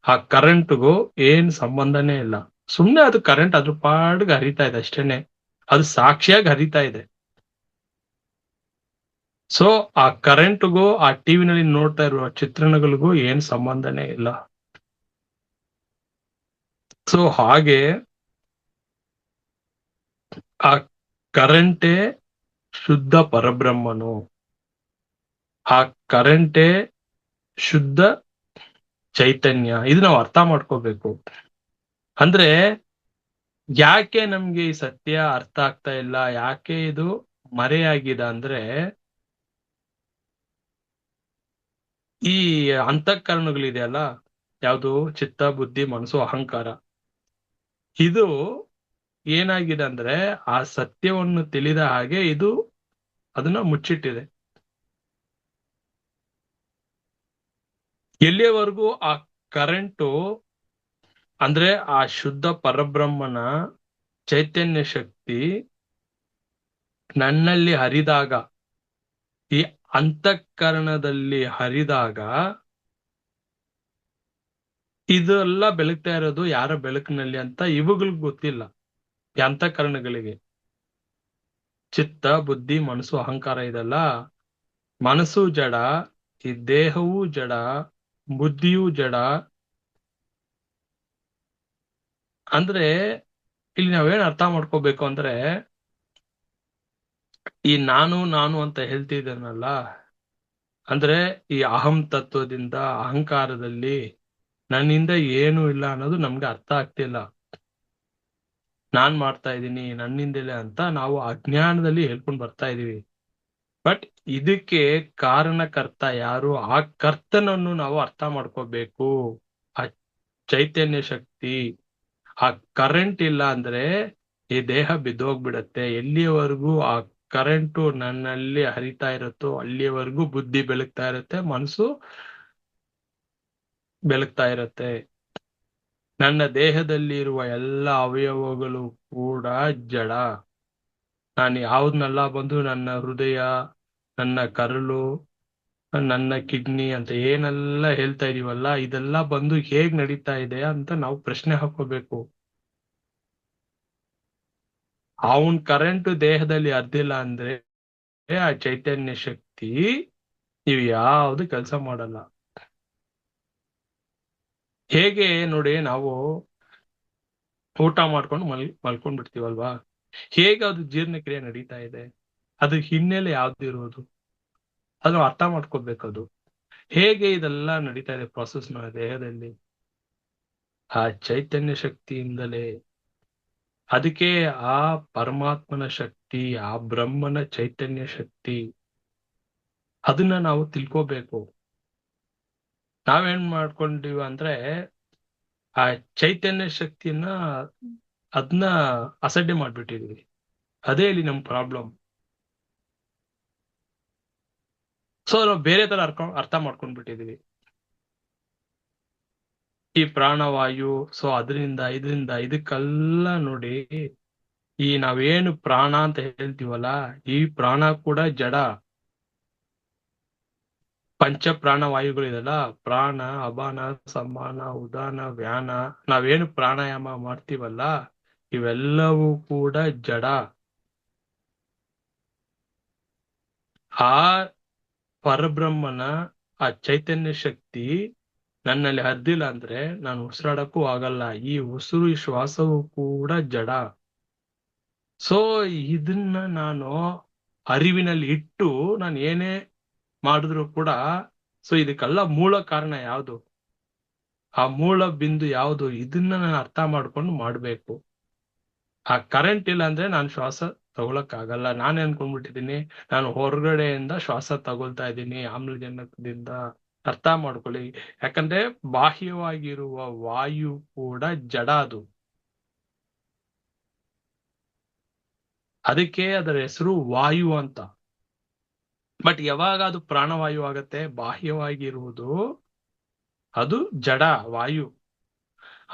Speaker 1: ಆ ಕರೆಂಟ್ಗೂ ಏನ್ ಸಂಬಂಧನೇ ಇಲ್ಲ. ಸುಮ್ನೆ ಅದು ಕರೆಂಟ್ ಅದ್ರ ಪಾಡಿಗೆ ಹರಿತಾ ಇದೆ ಅಷ್ಟೇನೆ. ಅದು ಸಾಕ್ಷಿಯಾಗಿ ಹರಿತಾ ಇದೆ. ಸೊ ಆ ಕರೆಂಟ್ಗೂ ಆ ಟಿವಿನಲ್ಲಿ ನೋಡ್ತಾ ಇರುವ ಚಿತ್ರಣಗಳಿಗೂ ಏನ್ ಸಂಬಂಧನೇ ಇಲ್ಲ. ಸೊ ಹಾಗೆ ಆ ಕರೆಂಟೇ ಶುದ್ಧ ಪರಬ್ರಹ್ಮನು. ಆ ಕರೆಂಟೇ ಶುದ್ಧ ಚೈತನ್ಯ. ಇದು ನಾವು ಅರ್ಥ ಮಾಡ್ಕೋಬೇಕು. ಅಂದ್ರೆ ಯಾಕೆ ನಮ್ಗೆ ಈ ಸತ್ಯ ಅರ್ಥ ಆಗ್ತಾ ಇಲ್ಲ, ಯಾಕೆ ಇದು ಮರೆಯಾಗಿದೆ ಅಂದ್ರೆ, ಈ ಅಂತಃಕರಣಗಳಿದೆಯಲ್ಲ, ಯಾವುದು ಚಿತ್ತ, ಬುದ್ಧಿ, ಮನಸ್ಸು, ಅಹಂಕಾರ, ಇದು ಏನಾಗಿದೆ ಅಂದ್ರೆ ಆ ಸತ್ಯವನ್ನು ತಿಳಿದ ಹಾಗೆ ಇದು ಅದನ್ನ ಮುಚ್ಚಿಟ್ಟಿದೆ. ಎಲ್ಲಿಯವರೆಗೂ ಆ ಕರೆಂಟು ಅಂದ್ರೆ ಆ ಶುದ್ಧ ಪರಬ್ರಹ್ಮನ ಚೈತನ್ಯ ಶಕ್ತಿ ನನ್ನಲ್ಲಿ ಹರಿದಾಗ, ಈ ಅಂತಃಕರಣದಲ್ಲಿ ಹರಿದಾಗ, ಇದೆಲ್ಲ ಬೆಳಗ್ತಾ ಇರೋದು ಯಾರ ಬೆಳಕಿನಲ್ಲಿ ಅಂತ ಇವುಗಳಿಗೆ ಗೊತ್ತಿಲ್ಲ. ಈ ಅಂತಃಕರಣಗಳಿಗೆ ಚಿತ್ತ, ಬುದ್ಧಿ, ಮನಸ್ಸು, ಅಹಂಕಾರ ಇದೆಲ್ಲ. ಮನಸ್ಸು ಜಡ, ಈ ದೇಹವೂ ಜಡ, ಬುದ್ಧಿಯೂ ಜಡ. ಅಂದ್ರೆ ಇಲ್ಲಿ ನಾವೇನ್ ಅರ್ಥ ಮಾಡ್ಕೋಬೇಕು ಅಂದ್ರೆ, ಈ ನಾನು ನಾನು ಅಂತ ಹೇಳ್ತಿದ್ದೇನಲ್ಲ, ಅಂದ್ರೆ ಈ ಅಹಂ ತತ್ವದಿಂದ, ಅಹಂಕಾರದಲ್ಲಿ ನನ್ನಿಂದ ಏನು ಇಲ್ಲ ಅನ್ನೋದು ನಮ್ಗೆ ಅರ್ಥ ಆಗ್ತಿಲ್ಲ. ನಾನ್ ಮಾಡ್ತಾ ಇದ್ದೀನಿ, ನನ್ನಿಂದಲೇ ಅಂತ ನಾವು ಅಜ್ಞಾನದಲ್ಲಿ ಹೇಳ್ಕೊಂಡ್ ಬರ್ತಾ ಇದೀವಿ. ಬಟ್ ಇದಕ್ಕೆ ಕಾರಣಕರ್ತ ಯಾರು? ಆ ಕರ್ತನನ್ನು ನಾವು ಅರ್ಥ ಮಾಡ್ಕೋಬೇಕು. ಆ ಚೈತನ್ಯ ಶಕ್ತಿ, ಆ ಕರೆಂಟ್ ಇಲ್ಲ ಅಂದ್ರೆ ಈ ದೇಹ ಬಿದ್ದೋಗ್ಬಿಡತ್ತೆ. ಎಲ್ಲಿಯವರೆಗೂ ಆ ಕರೆಂಟು ನನ್ನಲ್ಲಿ ಹರಿತಾ ಇರುತ್ತೋ ಅಲ್ಲಿಯವರೆಗೂ ಬುದ್ಧಿ ಬೆಳಗ್ತಾ ಇರುತ್ತೆ, ಮನಸ್ಸು ಬೆಳಗ್ತಾ ಇರುತ್ತೆ. ನನ್ನ ದೇಹದಲ್ಲಿರುವ ಎಲ್ಲ ಅವಯವಗಳು ಕೂಡ ಜಡ. ನಾನು ಯಾವ್ದನ್ನೆಲ್ಲ ಬಂದು ನನ್ನ ಹೃದಯ, ನನ್ನ ಕರಳು, ನನ್ನ ಕಿಡ್ನಿ ಅಂತ ಏನೆಲ್ಲ ಹೇಳ್ತಾ ಇದೀವಲ್ಲ, ಇದೆಲ್ಲ ಬಂದು ಹೇಗ್ ನಡೀತಾ ಇದೆ ಅಂತ ನಾವು ಪ್ರಶ್ನೆ ಹಾಕೋಬೇಕು. ಅವನ್ ಕರೆಂಟ್ ದೇಹದಲ್ಲಿ ಹರಿದಿಲ್ಲ ಅಂದ್ರೆ ಆ ಚೈತನ್ಯ ಶಕ್ತಿ ಇವು ಯಾವ್ದು ಕೆಲಸ ಮಾಡಲ್ಲ. ಹೇಗೆ ನೋಡಿ, ನಾವು ಊಟ ಮಾಡ್ಕೊಂಡು ಮಲ್ಕೊಂಡ್ ಬಿಡ್ತೀವಲ್ವಾ, ಹೇಗೆ ಅದು ಜೀರ್ಣಕ್ರಿಯೆ ನಡೀತಾ ಇದೆ, ಅದು ಹಿನ್ನೆಲೆ ಯಾವ್ದು ಇರುವುದು, ಅದನ್ನು ಅರ್ಥ ಮಾಡ್ಕೋಬೇಕದು. ಹೇಗೆ ಇದೆಲ್ಲ ನಡೀತಾ ಇದೆ ಪ್ರಾಸೆಸ್ ನಮ್ಮ ದೇಹದಲ್ಲಿ, ಆ ಚೈತನ್ಯ ಶಕ್ತಿಯಿಂದಲೇ. ಅದಕ್ಕೆ ಆ ಪರಮಾತ್ಮನ ಶಕ್ತಿ, ಆ ಬ್ರಹ್ಮನ ಚೈತನ್ಯ ಶಕ್ತಿ, ಅದನ್ನ ನಾವು ತಿಳ್ಕೋಬೇಕು. ನಾವೇನ್ ಮಾಡ್ಕೊಂಡಿವ ಅಂದ್ರೆ ಆ ಚೈತನ್ಯ ಶಕ್ತಿಯನ್ನ ಅದನ್ನ ಅಸಡ್ಡೆ ಮಾಡ್ಬಿಟ್ಟಿದೀವಿ. ಅದೇ ಇಲ್ಲಿ ನಮ್ ಪ್ರಾಬ್ಲಮ್. ಸೊ ನಾವು ಬೇರೆ ತರ ಅರ್ಥ ಮಾಡ್ಕೊಂಡ್ಬಿಟ್ಟಿದೀವಿ. ಈ ಪ್ರಾಣವಾಯು, ಸೊ ಇದರಿಂದ ಇದಕ್ಕೆಲ್ಲ ನೋಡಿ, ಈ ನಾವೇನು ಪ್ರಾಣ ಅಂತ ಹೇಳ್ತೀವಲ್ಲ, ಈ ಪ್ರಾಣ ಕೂಡ ಜಡ. ಪಂಚ ಪ್ರಾಣವಾಯುಗಳಿದೆಲ್ಲ, ಪ್ರಾಣ, ಅಪಾನ, ಸಮಾನ, ಉದಾನ, ವ್ಯಾನ, ನಾವೇನು ಪ್ರಾಣಾಯಾಮ ಮಾಡ್ತೀವಲ್ಲ, ಇವೆಲ್ಲವೂ ಕೂಡ ಜಡ. ಆ ಪರಬ್ರಹ್ಮನ ಆ ಚೈತನ್ಯ ಶಕ್ತಿ ನನ್ನಲ್ಲಿ ಹರಿದಿಲ್ಲ ಅಂದ್ರೆ ನಾನು ಉಸಿರಾಡಕ್ಕೂ ಆಗಲ್ಲ. ಈ ಉಸಿರು, ಈ ಶ್ವಾಸವೂ ಕೂಡ ಜಡ. ಸೊ ಇದನ್ನ ನಾನು ಅರಿವಿನಲ್ಲಿ ಇಟ್ಟು ನಾನು ಏನೇ ಮಾಡಿದ್ರು ಕೂಡ, ಸೊ ಇದಕ್ಕೆಲ್ಲ ಮೂಲ ಕಾರಣ ಯಾವುದು, ಆ ಮೂಲ ಬಿಂದು ಯಾವುದು, ಇದನ್ನ ನಾನು ಅರ್ಥ ಮಾಡ್ಕೊಂಡು ಮಾಡ್ಬೇಕು. ಆ ಕರೆಂಟ್ ಇಲ್ಲ ಅಂದ್ರೆ ನಾನು ಶ್ವಾಸ ತಗೊಳಕ್ ಆಗಲ್ಲ. ನಾನೇ ಅನ್ಕೊಂಡ್ಬಿಟ್ಟಿದ್ದೀನಿ ನಾನು ಹೊರಗಡೆಯಿಂದ ಶ್ವಾಸ ತಗೊಳ್ತಾ ಇದ್ದೀನಿ ಆಮ್ಲಜನಕದಿಂದ. ಅರ್ಥ ಮಾಡ್ಕೊಳ್ಳಿ. ಯಾಕಂದ್ರೆ ಬಾಹ್ಯವಾಗಿರುವ ವಾಯು ಕೂಡ ಜಡ. ಅದು ಅದಕ್ಕೆ ಅದರ ಹೆಸರು ವಾಯು ಅಂತ. ಬಟ್ ಯಾವಾಗ ಅದು ಪ್ರಾಣವಾಯು ಆಗತ್ತೆ, ಬಾಹ್ಯವಾಗಿರುವುದು ಅದು ಜಡ ವಾಯು.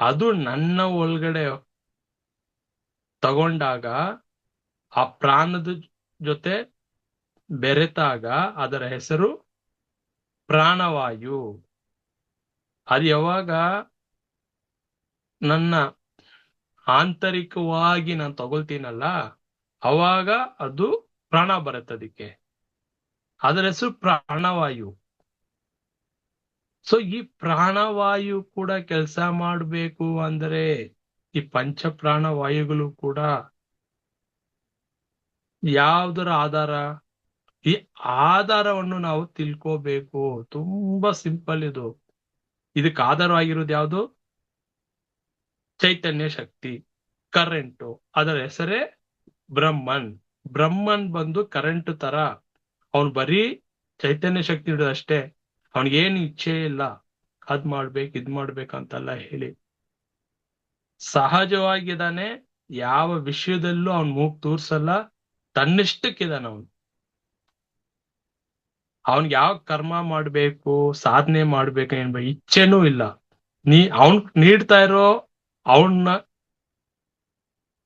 Speaker 1: ಅದು ನನ್ನ ಒಳಗಡೆ ತಗೊಂಡಾಗ ಆ ಪ್ರಾಣದ ಜೊತೆ ಬೆರೆತಾಗ ಅದರ ಹೆಸರು ಪ್ರಾಣವಾಯು. ಅದು ಯಾವಾಗ ನನ್ನ ಆಂತರಿಕವಾಗಿ ನಾನು ತಗೊಳ್ತೀನಲ್ಲ, ಅವಾಗ ಅದು ಪ್ರಾಣ ಬರುತ್ತೆ ಅದಕ್ಕೆ. ಅದರ ಹೆಸರು ಪ್ರಾಣವಾಯು. ಸೊ ಈ ಪ್ರಾಣವಾಯು ಕೂಡ ಕೆಲಸ ಮಾಡಬೇಕು ಅಂದ್ರೆ ಈ ಪಂಚ ಪ್ರಾಣವಾಯುಗಳು ಕೂಡ ಯಾವುದರ ಆಧಾರ? ಈ ಆಧಾರವನ್ನು ನಾವು ತಿಳ್ಕೋಬೇಕು. ತುಂಬಾ ಸಿಂಪಲ್ ಇದು. ಇದಕ್ಕೆ ಆಧಾರವಾಗಿರೋದು ಯಾವುದು? ಚೈತನ್ಯ ಶಕ್ತಿ, ಕರೆಂಟು. ಅದರ ಹೆಸರೇ ಬ್ರಹ್ಮನ್. ಬ್ರಹ್ಮನ್ ಬಂದು ಕರೆಂಟ್ ತರ. ಅವನ್ ಬರೀ ಚೈತನ್ಯ ಶಕ್ತಿ ಇಡೋದಷ್ಟೇ. ಅವನಿಗೇನು ಇಚ್ಛೆ ಇಲ್ಲ ಅದ್ ಮಾಡ್ಬೇಕು ಇದ್ ಮಾಡ್ಬೇಕಂತೆಲ್ಲ ಹೇಳಿ. ಸಹಜವಾಗಿದ್ದಾನೆ. ಯಾವ ವಿಷಯದಲ್ಲೂ ಅವನ್ ಮೂಗ್ ತೂರ್ಸಲ್ಲ. ತನ್ನಿಷ್ಟಕ್ಕಿದಾನ ಅವನು. ಅವನ್ಗೆ ಯಾವ ಕರ್ಮ ಮಾಡ್ಬೇಕು, ಸಾಧನೆ ಮಾಡ್ಬೇಕು ಏನ್ಬೇಕು ಇಚ್ಛೆನೂ ಇಲ್ಲ. ಅವನ್ ನೀಡ್ತಾ ಇರೋ ಅವನ್ನ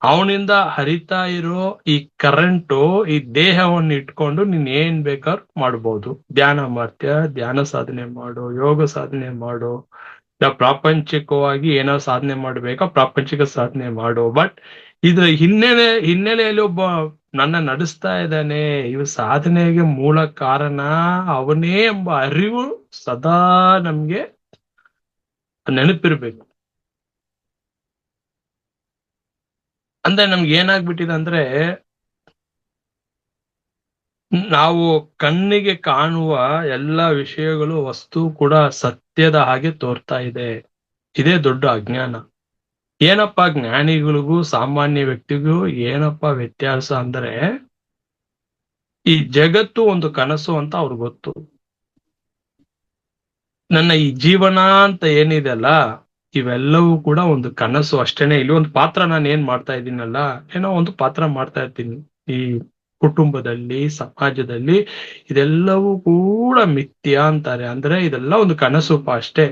Speaker 1: ಅವನಿಂದ ಹರಿತಾ ಇರೋ ಈ ಕರೆಂಟು ಈ ದೇಹವನ್ನು ಇಟ್ಕೊಂಡು ನೀನ್ ಏನ್ ಬೇಕಾದ್ರೂ ಮಾಡ್ಬೋದು. ಧ್ಯಾನ ಮಾಡ್ತೀಯ, ಧ್ಯಾನ ಸಾಧನೆ ಮಾಡು, ಯೋಗ ಸಾಧನೆ ಮಾಡು, ಇಲ್ಲ ಪ್ರಾಪಂಚಿಕವಾಗಿ ಏನೋ ಸಾಧನೆ ಮಾಡ್ಬೇಕಾ ಪ್ರಾಪಂಚಿಕ ಸಾಧನೆ ಮಾಡು. ಬಟ್ ಇದ್ರ ಹಿನ್ನೆಲೆಯಲ್ಲಿ ಒಬ್ಬ ನನ್ನ ನಡೆಸ್ತಾ ಇದ್ದಾನೆ, ಇವ ಸಾಧನೆಗೆ ಮೂಲ ಕಾರಣ ಅವನೇ ಎಂಬ ಅರಿವು ಸದಾ ನಮ್ಗೆ ನೆನಪಿರ್ಬೇಕು. ಅಂದ್ರೆ ನಮ್ಗೆ ಏನಾಗ್ಬಿಟ್ಟಿದೆ ಅಂದ್ರೆ, ನಾವು ಕಣ್ಣಿಗೆ ಕಾಣುವ ಎಲ್ಲ ವಿಷಯಗಳು ವಸ್ತು ಕೂಡ ಸತ್ಯದ ಹಾಗೆ ತೋರ್ತಾ ಇದೆ. ಇದೇ ದೊಡ್ಡ ಅಜ್ಞಾನ. ಏನಪ್ಪಾ ಜ್ಞಾನಿಗಳಿಗೂ ಸಾಮಾನ್ಯ ವ್ಯಕ್ತಿಗೂ ಏನಪ್ಪಾ ವ್ಯತ್ಯಾಸ ಅಂದ್ರೆ, ಈ ಜಗತ್ತು ಒಂದು ಕನಸು ಅಂತ ಅವ್ರಿಗೆ ಗೊತ್ತು. ನನ್ನ ಈ ಜೀವನ ಅಂತ ಏನಿದೆ ಅಲ್ಲ, ಇವೆಲ್ಲವೂ ಕೂಡ ಒಂದು ಕನಸು ಅಷ್ಟೇನೆ. ಇಲ್ಲಿ ಒಂದು ಪಾತ್ರ ನಾನು ಏನ್ ಮಾಡ್ತಾ ಇದ್ದೀನಲ್ಲ, ಏನೋ ಒಂದು ಪಾತ್ರ ಮಾಡ್ತಾ ಇರ್ತೀನಿ ಈ ಕುಟುಂಬದಲ್ಲಿ, ಸಮಾಜದಲ್ಲಿ. ಇದೆಲ್ಲವೂ ಕೂಡ ಮಿಥ್ಯ ಅಂತಾರೆ. ಅಂದ್ರೆ ಇದೆಲ್ಲ ಒಂದು ಕನಸುಪ ಅಷ್ಟೇ.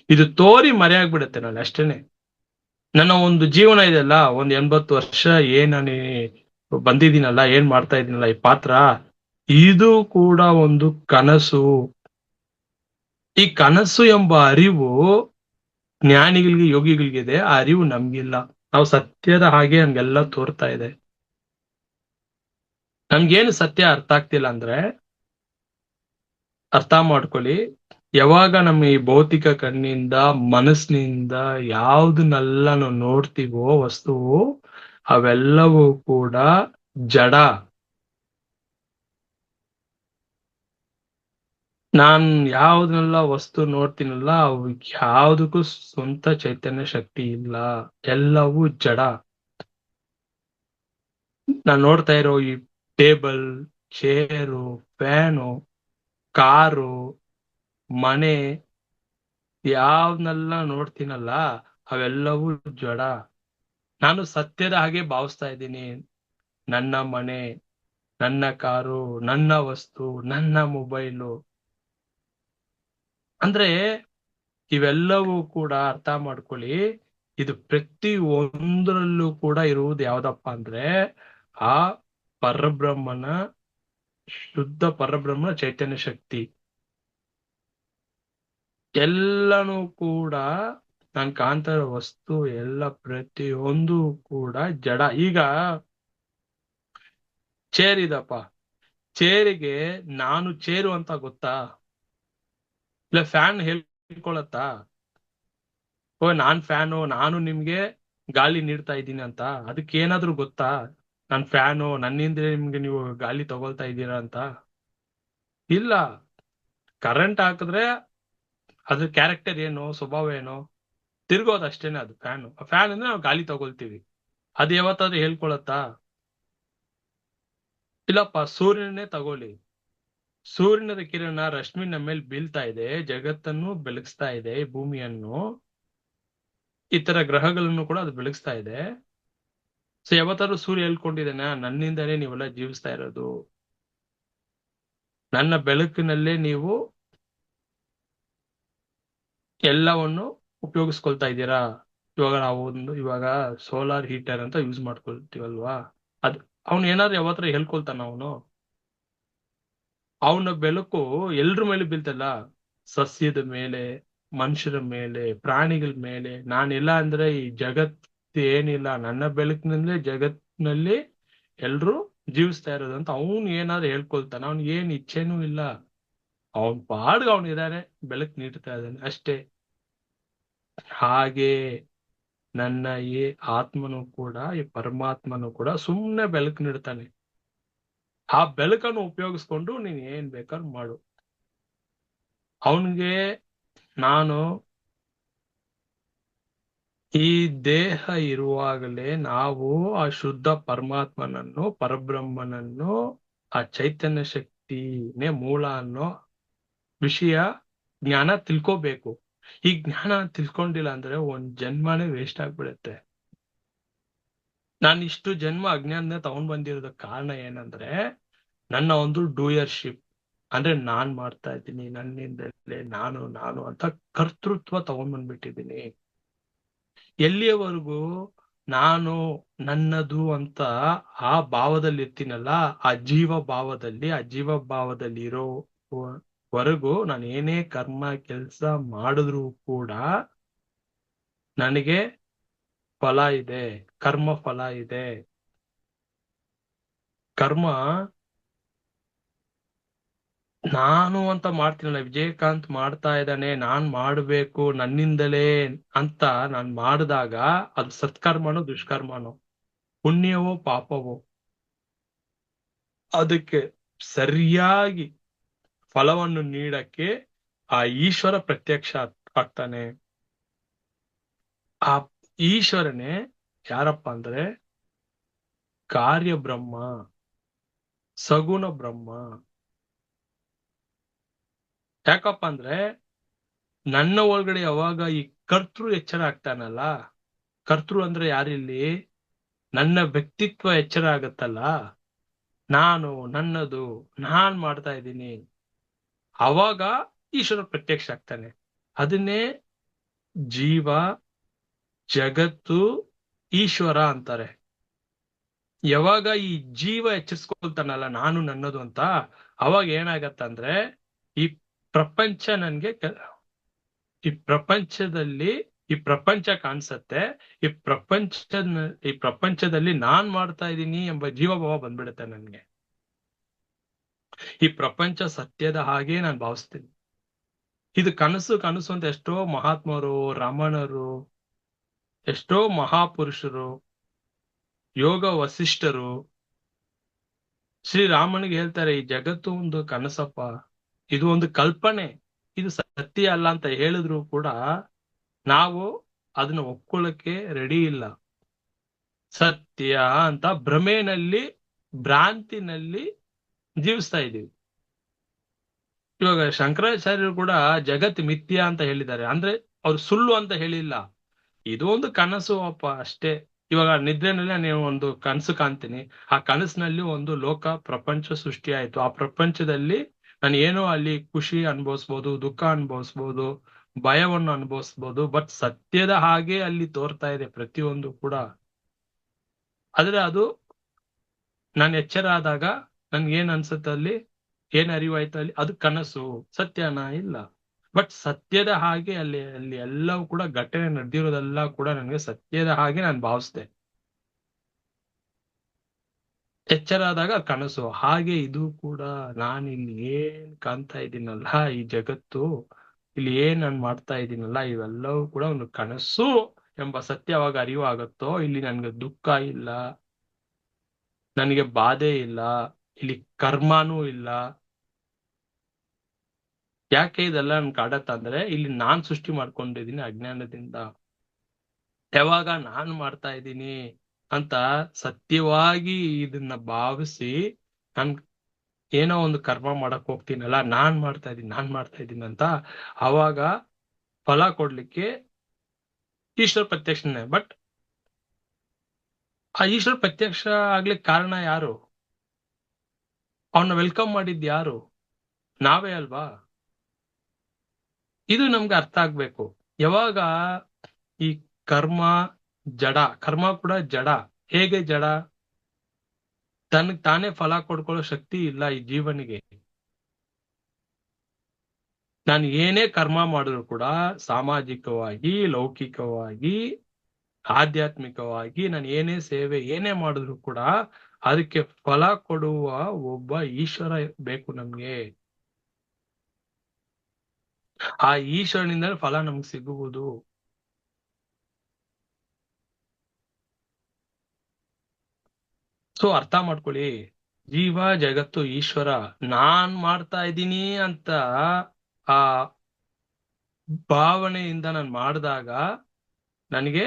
Speaker 1: ಇದು ತೋರಿ ಮರೆಯಾಗ್ಬಿಡುತ್ತೆ ನಾನು ಅಷ್ಟೇನೆ. ನನ್ನ ಒಂದು ಜೀವನ ಇದೆಯಲ್ಲ, ಒಂದ್ 80 ವರ್ಷ ಏನ್ ನಾನು ಬಂದಿದ್ದೀನಲ್ಲ, ಏನ್ ಮಾಡ್ತಾ ಇದ್ದೀನಲ್ಲ ಈ ಪಾತ್ರ, ಇದು ಕೂಡ ಒಂದು ಕನಸು. ಈ ಕನಸು ಎಂಬ ಅರಿವು ಜ್ಞಾನಿಗಳಿಗೆ, ಯೋಗಿಗಳಿಗಿದೆ. ಆ ಅರಿವು ನಮ್ಗಿಲ್ಲ. ನಾವು ಸತ್ಯದ ಹಾಗೆ ನಮ್ಗೆಲ್ಲ ತೋರ್ತಾ ಇದೆ. ನಮ್ಗೇನು ಸತ್ಯ ಅರ್ಥ ಆಗ್ತಿಲ್ಲ ಅಂದ್ರೆ, ಅರ್ಥ ಮಾಡ್ಕೊಳ್ಳಿ, ಯಾವಾಗ ನಮ್ಮ ಈ ಭೌತಿಕ ಕಣ್ಣಿಂದ ಮನಸ್ಸಿನಿಂದ ಯಾವ್ದನ್ನೆಲ್ಲ ನಾವು ನೋಡ್ತೀವೋ ವಸ್ತುವು, ಅವೆಲ್ಲವೂ ಕೂಡ ಜಡ. ನಾನ್ ಯಾವ್ದನ್ನೆಲ್ಲ ವಸ್ತು ನೋಡ್ತೀನಲ್ಲ ಅವು ಯಾವ್ದಕ್ಕೂ ಸ್ವಂತ ಚೈತನ್ಯ ಶಕ್ತಿ ಇಲ್ಲ. ಎಲ್ಲವೂ ಜಡ. ನಾನ್ ನೋಡ್ತಾ ಇರೋ ಈ ಟೇಬಲ್, ಚೇರು, ಫ್ಯಾನು, ಕಾರು, ಮನೆ, ಯಾವ್ದನ್ನೆಲ್ಲ ನೋಡ್ತೀನಲ್ಲ ಅವೆಲ್ಲವೂ ಜಡ. ನಾನು ಸತ್ಯದ ಹಾಗೆ ಭಾವಿಸ್ತಾ ಇದ್ದೀನಿ. ನನ್ನ ಮನೆ, ನನ್ನ ಕಾರು, ನನ್ನ ವಸ್ತು, ನನ್ನ ಮೊಬೈಲು. ಅಂದ್ರೆ ಇವೆಲ್ಲವೂ ಕೂಡ ಅರ್ಥ ಮಾಡ್ಕೊಳ್ಳಿ, ಇದು ಪ್ರತಿ ಒಂದರಲ್ಲೂ ಕೂಡ ಇರುವುದು ಯಾವ್ದಪ್ಪ ಅಂದ್ರೆ ಆ ಪರಬ್ರಹ್ಮನ, ಶುದ್ಧ ಪರಬ್ರಹ್ಮನ ಚೈತನ್ಯ ಶಕ್ತಿ. ಎಲ್ಲನೂ ಕೂಡ ನಾನ್ ಕಾಣ್ತಾ ಇರೋ ವಸ್ತು ಎಲ್ಲ ಪ್ರತಿಯೊಂದು ಕೂಡ ಜಡ. ಈಗ ಚೇರ್ ಇದಪ್ಪ, ಚೇರಿಗೆ ನಾನು ಚೇರು ಅಂತ ಗೊತ್ತಾ? ಇಲ್ಲ ಫ್ಯಾನ್ ಹೇಳ್ಕೊಳತ್ತಾ ಓ ನಾನ್ ಫ್ಯಾನು, ನಾನು ನಿಮ್ಗೆ ಗಾಳಿ ನೀಡ್ತಾ ಇದ್ದೀನಿ ಅಂತ? ಅದಕ್ಕೆ ಏನಾದ್ರೂ ಗೊತ್ತಾ ನಾನ್ ಫ್ಯಾನು, ನನ್ನಿಂದ ನಿಮ್ಗೆ ನೀವು ಗಾಳಿ ತಗೊಳ್ತಾ ಇದ್ದೀರಾ ಅಂತ? ಇಲ್ಲ. ಕರೆಂಟ್ ಹಾಕಿದ್ರೆ ಅದ್ರ ಕ್ಯಾರೆಕ್ಟರ್ ಏನು, ಸ್ವಭಾವ ಏನು? ತಿರ್ಗೋದು ಅಷ್ಟೇನೆ. ಅದು ಫ್ಯಾನು. ಫ್ಯಾನ್ ಅಂದ್ರೆ ನಾವು ಗಾಳಿ ತಗೊಳ್ತೀವಿ. ಅದು ಯಾವತ್ತಾದ್ರೂ ಹೇಳ್ಕೊಳತ್ತಾ? ಇಲ್ಲಪ್ಪ. ಸೂರ್ಯನೇ ತಗೊಳ್ಳಿ, ಸೂರ್ಯನ ಕಿರಣ ರಶ್ಮಿ ನಮ್ಮ ಮೇಲೆ ಬೀಳ್ತಾ ಇದೆ, ಜಗತ್ತನ್ನು ಬೆಳಗಿಸ್ತಾ ಇದೆ, ಭೂಮಿಯನ್ನು, ಇತರ ಗ್ರಹಗಳನ್ನು ಕೂಡ ಅದು ಬೆಳಗಿಸ್ತಾ ಇದೆ. ಸೊ ಯಾವತ್ತಾದ್ರೂ ಸೂರ್ಯ ಹೇಳ್ಕೊಂಡಿದ್ದೇನೆ ನನ್ನಿಂದಲೇ ನೀವೆಲ್ಲ ಜೀವಿಸ್ತಾ ಇರೋದು, ನನ್ನ ಬೆಳಕಿನಲ್ಲೇ ನೀವು ಎಲ್ಲವನ್ನು ಉಪಯೋಗಿಸ್ಕೊಳ್ತಾ ಇದ್ದೀರಾ? ಇವಾಗ ನಾವು ಇವಾಗ ಸೋಲಾರ್ ಹೀಟರ್ ಅಂತ ಯೂಸ್ ಮಾಡ್ಕೊಳ್ತೀವಲ್ವಾ? ಅದ್ ಅವ್ನು ಏನಾದ್ರು ಯಾವತ್ರ ಹೇಳ್ಕೊಳ್ತಾನ ಅವನು? ಅವನ ಬೆಳಕು ಎಲ್ರ ಮೇಲೆ ಬೀಳ್ತಲ್ಲ, ಸಸ್ಯದ ಮೇಲೆ, ಮನುಷ್ಯರ ಮೇಲೆ, ಪ್ರಾಣಿಗಳ ಮೇಲೆ. ನಾನಿಲ್ಲ ಅಂದ್ರೆ ಈ ಜಗತ್ ಏನಿಲ್ಲ, ನನ್ನ ಬೆಳಕಿನಿಂದಲೇ ಜಗತ್ನಲ್ಲಿ ಎಲ್ರು ಜೀವಿಸ್ತಾ ಇರೋದು ಅಂತ ಅವನು ಏನಾದ್ರು ಹೇಳ್ಕೊಳ್ತಾನೆ. ಅವ್ನ್ ಏನ್ ಇಚ್ಛೆನೂ ಇಲ್ಲ, ಅವನ್ ಪಾಡ್ಗ ಅವನ್ ಇದಾನೆ, ಬೆಳಕು ನೀಡ್ತಾ ಇದ್ದಾನೆ ಅಷ್ಟೇ. ಹಾಗೆ ನನ್ನ ಈ ಆತ್ಮನು ಕೂಡ, ಈ ಪರಮಾತ್ಮನು ಕೂಡ ಸುಮ್ನೆ ಬೆಳಕು ನೀಡ್ತಾನೆ. ಆ ಬೆಳಕನ್ನು ಉಪಯೋಗಿಸ್ಕೊಂಡು ನೀನ್ ಏನ್ ಬೇಕಾದ್ರೂ ಮಾಡು. ಅವನಿಗೆ ನಾನು ಈ ದೇಹ ಇರುವಾಗಲೇ ನಾವು ಆ ಶುದ್ಧ ಪರಮಾತ್ಮನನ್ನು, ಪರಬ್ರಹ್ಮನನ್ನು, ಆ ಚೈತನ್ಯ ಶಕ್ತಿನೇ ಮೂಲ ಅನ್ನೋ ವಿಷಯ ಜ್ಞಾನ ತಿಳ್ಕೋಬೇಕು. ಈ ಜ್ಞಾನ ತಿಳ್ಕೊಂಡಿಲ್ಲ ಅಂದ್ರೆ ಒಂದ್ ಜನ್ಮನೇ ವೇಸ್ಟ್ ಆಗ್ಬಿಡುತ್ತೆ. ನಾನು ಇಷ್ಟು ಜನ್ಮ ಅಜ್ಞಾನ ತಗೊಂಡ್ ಬಂದಿರೋದಕ್ಕೆ ಕಾರಣ ಏನಂದ್ರೆ, ನನ್ನ ಒಂದು ಡೂಯರ್ಶಿಪ್, ಅಂದ್ರೆ ನಾನ್ ಮಾಡ್ತಾ ಇದ್ದೀನಿ, ನನ್ನಿಂದಲೇ ನಾನು ನಾನು ಅಂತ ಕರ್ತೃತ್ವ ತಗೊಂಡ್ ಬಂದ್ಬಿಟ್ಟಿದ್ದೀನಿ. ಎಲ್ಲಿಯವರೆಗೂ ನಾನು ನನ್ನದು ಅಂತ ಆ ಭಾವದಲ್ಲಿ ಇರ್ತೀನಲ್ಲ, ಆ ಜೀವ ಭಾವದಲ್ಲಿ ಇರೋವರೆಗೂ ನಾನು ಏನೇ ಕರ್ಮ ಕೆಲಸ ಮಾಡಿದ್ರೂ ಕೂಡ ನನಗೆ ಫಲ ಇದೆ, ಕರ್ಮ ಫಲ ಇದೆ. ಕರ್ಮ ನಾನು ಅಂತ ಮಾಡ್ತೀನಲ್ಲ, ವಿಜಯಕಾಂತ್ ಮಾಡ್ತಾ ಇದ್ದಾನೆ, ನಾನ್ ಮಾಡ್ಬೇಕು ನನ್ನಿಂದಲೇ ಅಂತ ನಾನ್ ಮಾಡಿದಾಗ ಅದು ಸತ್ಕರ್ಮನೋ ದುಷ್ಕರ್ಮನೋ, ಪುಣ್ಯವೋ ಪಾಪವೋ, ಅದಕ್ಕೆ ಸರಿಯಾಗಿ ಫಲವನ್ನು ನೀಡಕ್ಕೆ ಆ ಈಶ್ವರ ಪ್ರತ್ಯಕ್ಷ ಆಗ್ತಾನೆ. ಆ ಈಶ್ವರನೇ ಯಾರಪ್ಪ ಅಂದ್ರೆ ಕಾರ್ಯ ಬ್ರಹ್ಮ, ಸಗುಣ ಬ್ರಹ್ಮ. ಯಾಕಪ್ಪ ಅಂದ್ರೆ ನನ್ನ ಒಳಗಡೆ ಯಾವಾಗ ಈ ಕರ್ತೃ ಎಚ್ಚರ ಆಗ್ತಾನಲ್ಲ, ಕರ್ತೃ ಅಂದ್ರೆ ಯಾರಿಲ್ಲಿ, ನನ್ನ ವ್ಯಕ್ತಿತ್ವ ಎಚ್ಚರ ಆಗತ್ತಲ್ಲ, ನಾನು ನನ್ನದು ನಾನ್ ಮಾಡ್ತಾ ಇದ್ದೀನಿ, ಅವಾಗ ಈಶ್ವರ ಪ್ರತ್ಯಕ್ಷ ಆಗ್ತಾನೆ. ಅದನ್ನೇ ಜೀವ, ಜಗತ್ತು, ಈಶ್ವರ ಅಂತಾರೆ. ಯಾವಾಗ ಈ ಜೀವ ಎಚ್ಚರಿಸ್ಕೊಳ್ತಾನಲ್ಲ ನಾನು ನನ್ನದು ಅಂತ, ಅವಾಗ ಏನಾಗತ್ತಂದ್ರೆ ಈ ಪ್ರಪಂಚ ನನ್ಗೆ ಈ ಪ್ರಪಂಚದಲ್ಲಿ ಈ ಪ್ರಪಂಚ ಕಾಣಿಸತ್ತೆ. ಈ ಪ್ರಪಂಚದಲ್ಲಿ ನಾನ್ ಮಾಡ್ತಾ ಇದ್ದೀನಿ ಎಂಬ ಜೀವಭಾವ ಬಂದ್ಬಿಡುತ್ತೆ ನನ್ಗೆ. ಈ ಪ್ರಪಂಚ ಸತ್ಯದ ಹಾಗೆ ನಾನು ಭಾವಿಸ್ತೀನಿ. ಇದು ಕನಸು ಕನಸು ಅಂತ ಎಷ್ಟೋ ಮಹಾತ್ಮರು, ರಮಣರು, ಎಷ್ಟೋ ಮಹಾಪುರುಷರು, ಯೋಗ ವಸಿಷ್ಠರು ಶ್ರೀರಾಮನಿಗೆ ಹೇಳ್ತಾರೆ, ಈ ಜಗತ್ತು ಒಂದು ಕನಸಪ್ಪ, ಇದು ಒಂದು ಕಲ್ಪನೆ, ಇದು ಸತ್ಯ ಅಲ್ಲ ಅಂತ ಹೇಳಿದ್ರು ಕೂಡ ನಾವು ಅದನ್ನ ಒಪ್ಕೊಳ್ಳಕ್ಕೆ ರೆಡಿ ಇಲ್ಲ. ಸತ್ಯ ಅಂತ ಭ್ರಮೆನಲ್ಲಿ, ಭ್ರಾಂತಿನಲ್ಲಿ ಜೀವಿಸ್ತಾ ಇದೀವಿ. ಇವಾಗ ಶಂಕರಾಚಾರ್ಯರು ಕೂಡ ಜಗತ್ ಮಿಥ್ಯ ಅಂತ ಹೇಳಿದ್ದಾರೆ. ಅಂದ್ರೆ ಅವ್ರು ಸುಳ್ಳು ಅಂತ ಹೇಳಿಲ್ಲ, ಇದು ಒಂದು ಕನಸು ಅಪ್ಪ ಅಷ್ಟೇ. ಇವಾಗ ನಿದ್ರೆನಲ್ಲಿ ನೀವು ಒಂದು ಕನಸು ಕಾಣ್ತೀನಿ, ಆ ಕನಸಿನಲ್ಲಿ ಒಂದು ಲೋಕ ಪ್ರಪಂಚ ಸೃಷ್ಟಿ ಆಯ್ತು. ಆ ಪ್ರಪಂಚದಲ್ಲಿ ನಾನು ಏನೋ ಅಲ್ಲಿ ಖುಷಿ ಅನುಭವಿಸ್ಬೋದು, ದುಃಖ ಅನುಭವಿಸ್ಬೋದು, ಭಯವನ್ನು ಅನುಭವಿಸ್ಬೋದು, ಬಟ್ ಸತ್ಯದ ಹಾಗೆ ಅಲ್ಲಿ ತೋರ್ತಾ ಇದೆ ಪ್ರತಿಯೊಂದು ಕೂಡ. ಆದ್ರೆ ಅದು ನಾನು ಎಚ್ಚರ ಆದಾಗ ನನ್ಗೆ ಏನ್ ಅನ್ಸುತ್ತೆ, ಅಲ್ಲಿ ಏನ್ ಅರಿವಾಯ್ತು, ಅಲ್ಲಿ ಅದು ಕನಸು, ಸತ್ಯನ ಇಲ್ಲ. ಬಟ್ ಸತ್ಯದ ಹಾಗೆ ಅಲ್ಲಿ ಅಲ್ಲಿ ಎಲ್ಲವೂ ಕೂಡ ಘಟನೆ ನಡೆದಿರೋದೆಲ್ಲ ಕೂಡ ನನಗೆ ಸತ್ಯದ ಹಾಗೆ ನಾನು ಭಾವಿಸ್ದೆ. ಎಚ್ಚರ ಆದಾಗ ಕನಸು. ಹಾಗೆ ಇದು ಕೂಡ ನಾನು ಇಲ್ಲಿ ಏನ್ ಕಾಣ್ತಾ ಇದ್ದೀನಲ್ಲ, ಈ ಜಗತ್ತು, ಇಲ್ಲಿ ಏನ್ ನಾನು ಮಾಡ್ತಾ ಇದ್ದೀನಲ್ಲ, ಇವೆಲ್ಲವೂ ಕೂಡ ಒಂದು ಕನಸು ಎಂಬ ಸತ್ಯವಾಗ ಅರಿವಾಗುತ್ತೋ, ಇಲ್ಲಿ ನನ್ಗೆ ದುಃಖ ಇಲ್ಲ, ನನಗೆ ಬಾಧೆ ಇಲ್ಲ, ಇಲ್ಲಿ ಕರ್ಮನೂ ಇಲ್ಲ. ಯಾಕೆ ಇದೆಲ್ಲ ನನ್ ಕಾಡತ್ತಂದ್ರೆ, ಇಲ್ಲಿ ನಾನ್ ಸೃಷ್ಟಿ ಮಾಡ್ಕೊಂಡಿದ್ದೀನಿ ಅಜ್ಞಾನದಿಂದ. ಯಾವಾಗ ನಾನು ಮಾಡ್ತಾ ಇದ್ದೀನಿ ಅಂತ ಸತ್ಯವಾಗಿ ಇದನ್ನ ಭಾವಿಸಿ ನಾನ್ ಏನೋ ಒಂದು ಕರ್ಮ ಮಾಡಕ್ ಹೋಗ್ತೀನಲ್ಲ, ನಾನ್ ಮಾಡ್ತಾ ಇದ್ದೀನಿ ಅಂತ, ಅವಾಗ ಫಲ ಕೊಡ್ಲಿಕ್ಕೆ ಈಶ್ವರ ಪ್ರತ್ಯಕ್ಷನೇ. ಬಟ್ ಆ ಈಶ್ವರ ಪ್ರತ್ಯಕ್ಷ ಆಗ್ಲಿಕ್ಕೆ ಕಾರಣ ಯಾರು? ಅವನ್ನ ವೆಲ್ಕಮ್ ಮಾಡಿದ್ ಯಾರು? ನಾವೇ ಅಲ್ವಾ? ಇದು ನಮ್ಗೆ ಅರ್ಥ ಆಗ್ಬೇಕು. ಯಾವಾಗ ಈ ಕರ್ಮ ಜಡ, ಕರ್ಮ ಕೂಡ ಜಡ. ಹೇಗೆ ಜಡ? ತನಗ್ ತಾನೇ ಫಲ ಕೊಡ್ಕೊಳ್ಳೋ ಶಕ್ತಿ ಇಲ್ಲ ಈ ಜೀವನಿಗೆ. ನಾನು ಏನೇ ಕರ್ಮ ಮಾಡಿದ್ರು ಕೂಡ ಸಾಮಾಜಿಕವಾಗಿ, ಲೌಕಿಕವಾಗಿ, ಆಧ್ಯಾತ್ಮಿಕವಾಗಿ ನಾನು ಏನೇ ಸೇವೆ ಏನೇ ಮಾಡಿದ್ರು ಕೂಡ ಅದಕ್ಕೆ ಫಲ ಕೊಡುವ ಒಬ್ಬ ಈಶ್ವರ ಬೇಕು ನಮ್ಗೆ. ಆ ಈಶ್ವರನಿಂದ ಫಲ ನಮ್ಗೆ ಸಿಗುವುದು. ಸೊ ಅರ್ಥ ಮಾಡ್ಕೊಳ್ಳಿ, ಜೀವ ಜಗತ್ತು ಈಶ್ವರ. ನಾನ್ ಮಾಡ್ತಾ ಇದ್ದೀನಿ ಅಂತ ಆ ಭಾವನೆಯಿಂದ ನಾನು ಮಾಡಿದಾಗ ನನಗೆ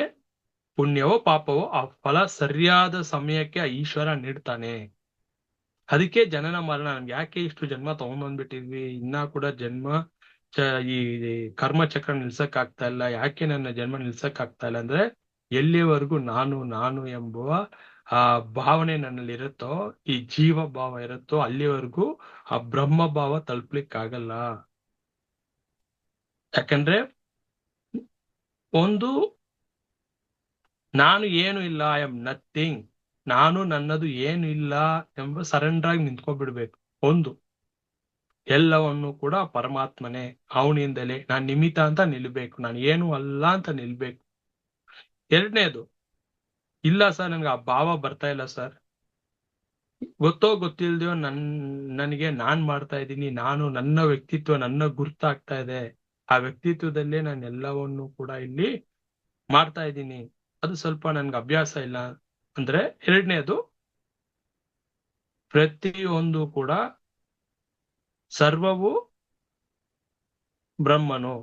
Speaker 1: ಪುಣ್ಯವೋ ಪಾಪವೋ ಆ ಫಲ ಸರಿಯಾದ ಸಮಯಕ್ಕೆ ಆ ಈಶ್ವರ ನೀಡ್ತಾನೆ. ಅದಕ್ಕೆ ಜನನ ಮರಣ ನಮ್ಗೆ ಯಾಕೆ ಇಷ್ಟು ಜನ್ಮ ತಗೊಂಡ್ಬಂದ್ಬಿಟ್ಟಿದ್ವಿ, ಇನ್ನ ಕೂಡ ಜನ್ಮ ಈ ಕರ್ಮ ಚಕ್ರ ನಿಲ್ಸಕ್ ಆಗ್ತಾ ಇಲ್ಲ. ಯಾಕೆ ನನ್ನ ಜನ್ಮ ನಿಲ್ಸಕ್ ಆಗ್ತಾ ಇಲ್ಲ ಅಂದ್ರೆ, ಎಲ್ಲಿವರೆಗೂ ನಾನು ನಾನು ಎಂಬುವ ಆ ಭಾವನೆ ನನ್ನಲ್ಲಿ ಇರುತ್ತೋ, ಈ ಜೀವ ಭಾವ ಇರುತ್ತೋ, ಅಲ್ಲಿವರೆಗೂ ಆ ಬ್ರಹ್ಮ ಭಾವ ತಲುಪ್ಲಿಕ್ ಆಗಲ್ಲ. ಯಾಕಂದ್ರೆ ಒಂದು ನಾನು ಏನು ಇಲ್ಲ, ಐ ಆಮ್ ನಥಿಂಗ್, ನಾನು ನನ್ನದು ಏನು ಇಲ್ಲ ಎಂಬ ಸರೆಂಡರ್ ಆಗಿ ನಿಂತ್ಕೊಬಿಡ್ಬೇಕು. ಒಂದು, ಎಲ್ಲವನ್ನು ಕೂಡ ಪರಮಾತ್ಮನೇ, ಅವನಿಂದಲೇ ನಾನ್ ನಿಮಿತ್ತ ಅಂತ ನಿಲ್ಬೇಕು, ನಾನು ಏನು ಅಲ್ಲ ಅಂತ ನಿಲ್ಬೇಕು. ಎರಡನೇದು, ಇಲ್ಲ ಸರ್ ನನ್ಗೆ ಆ ಭಾವ ಬರ್ತಾ ಇಲ್ಲ ಸರ್, ಗೊತ್ತೋ ಗೊತ್ತಿಲ್ದೆಯೋ ನನಗೆ ನಾನ್ ಮಾಡ್ತಾ ಇದ್ದೀನಿ, ನಾನು ನನ್ನ ವ್ಯಕ್ತಿತ್ವ ನನ್ನ ಗುರ್ತಾಗ್ತಾ ಇದೆ, ಆ ವ್ಯಕ್ತಿತ್ವದಲ್ಲೇ ನಾನು ಎಲ್ಲವನ್ನು ಕೂಡ ಇಲ್ಲಿ ಮಾಡ್ತಾ ಇದ್ದೀನಿ, ಅದು ಸ್ವಲ್ಪ ನನ್ಗೆ ಅಭ್ಯಾಸ ಇಲ್ಲ ಅಂದ್ರೆ, ಎರಡನೇದು, ಪ್ರತಿಯೊಂದು ಕೂಡ ಸರ್ವವು ಬ್ರಹ್ಮನು,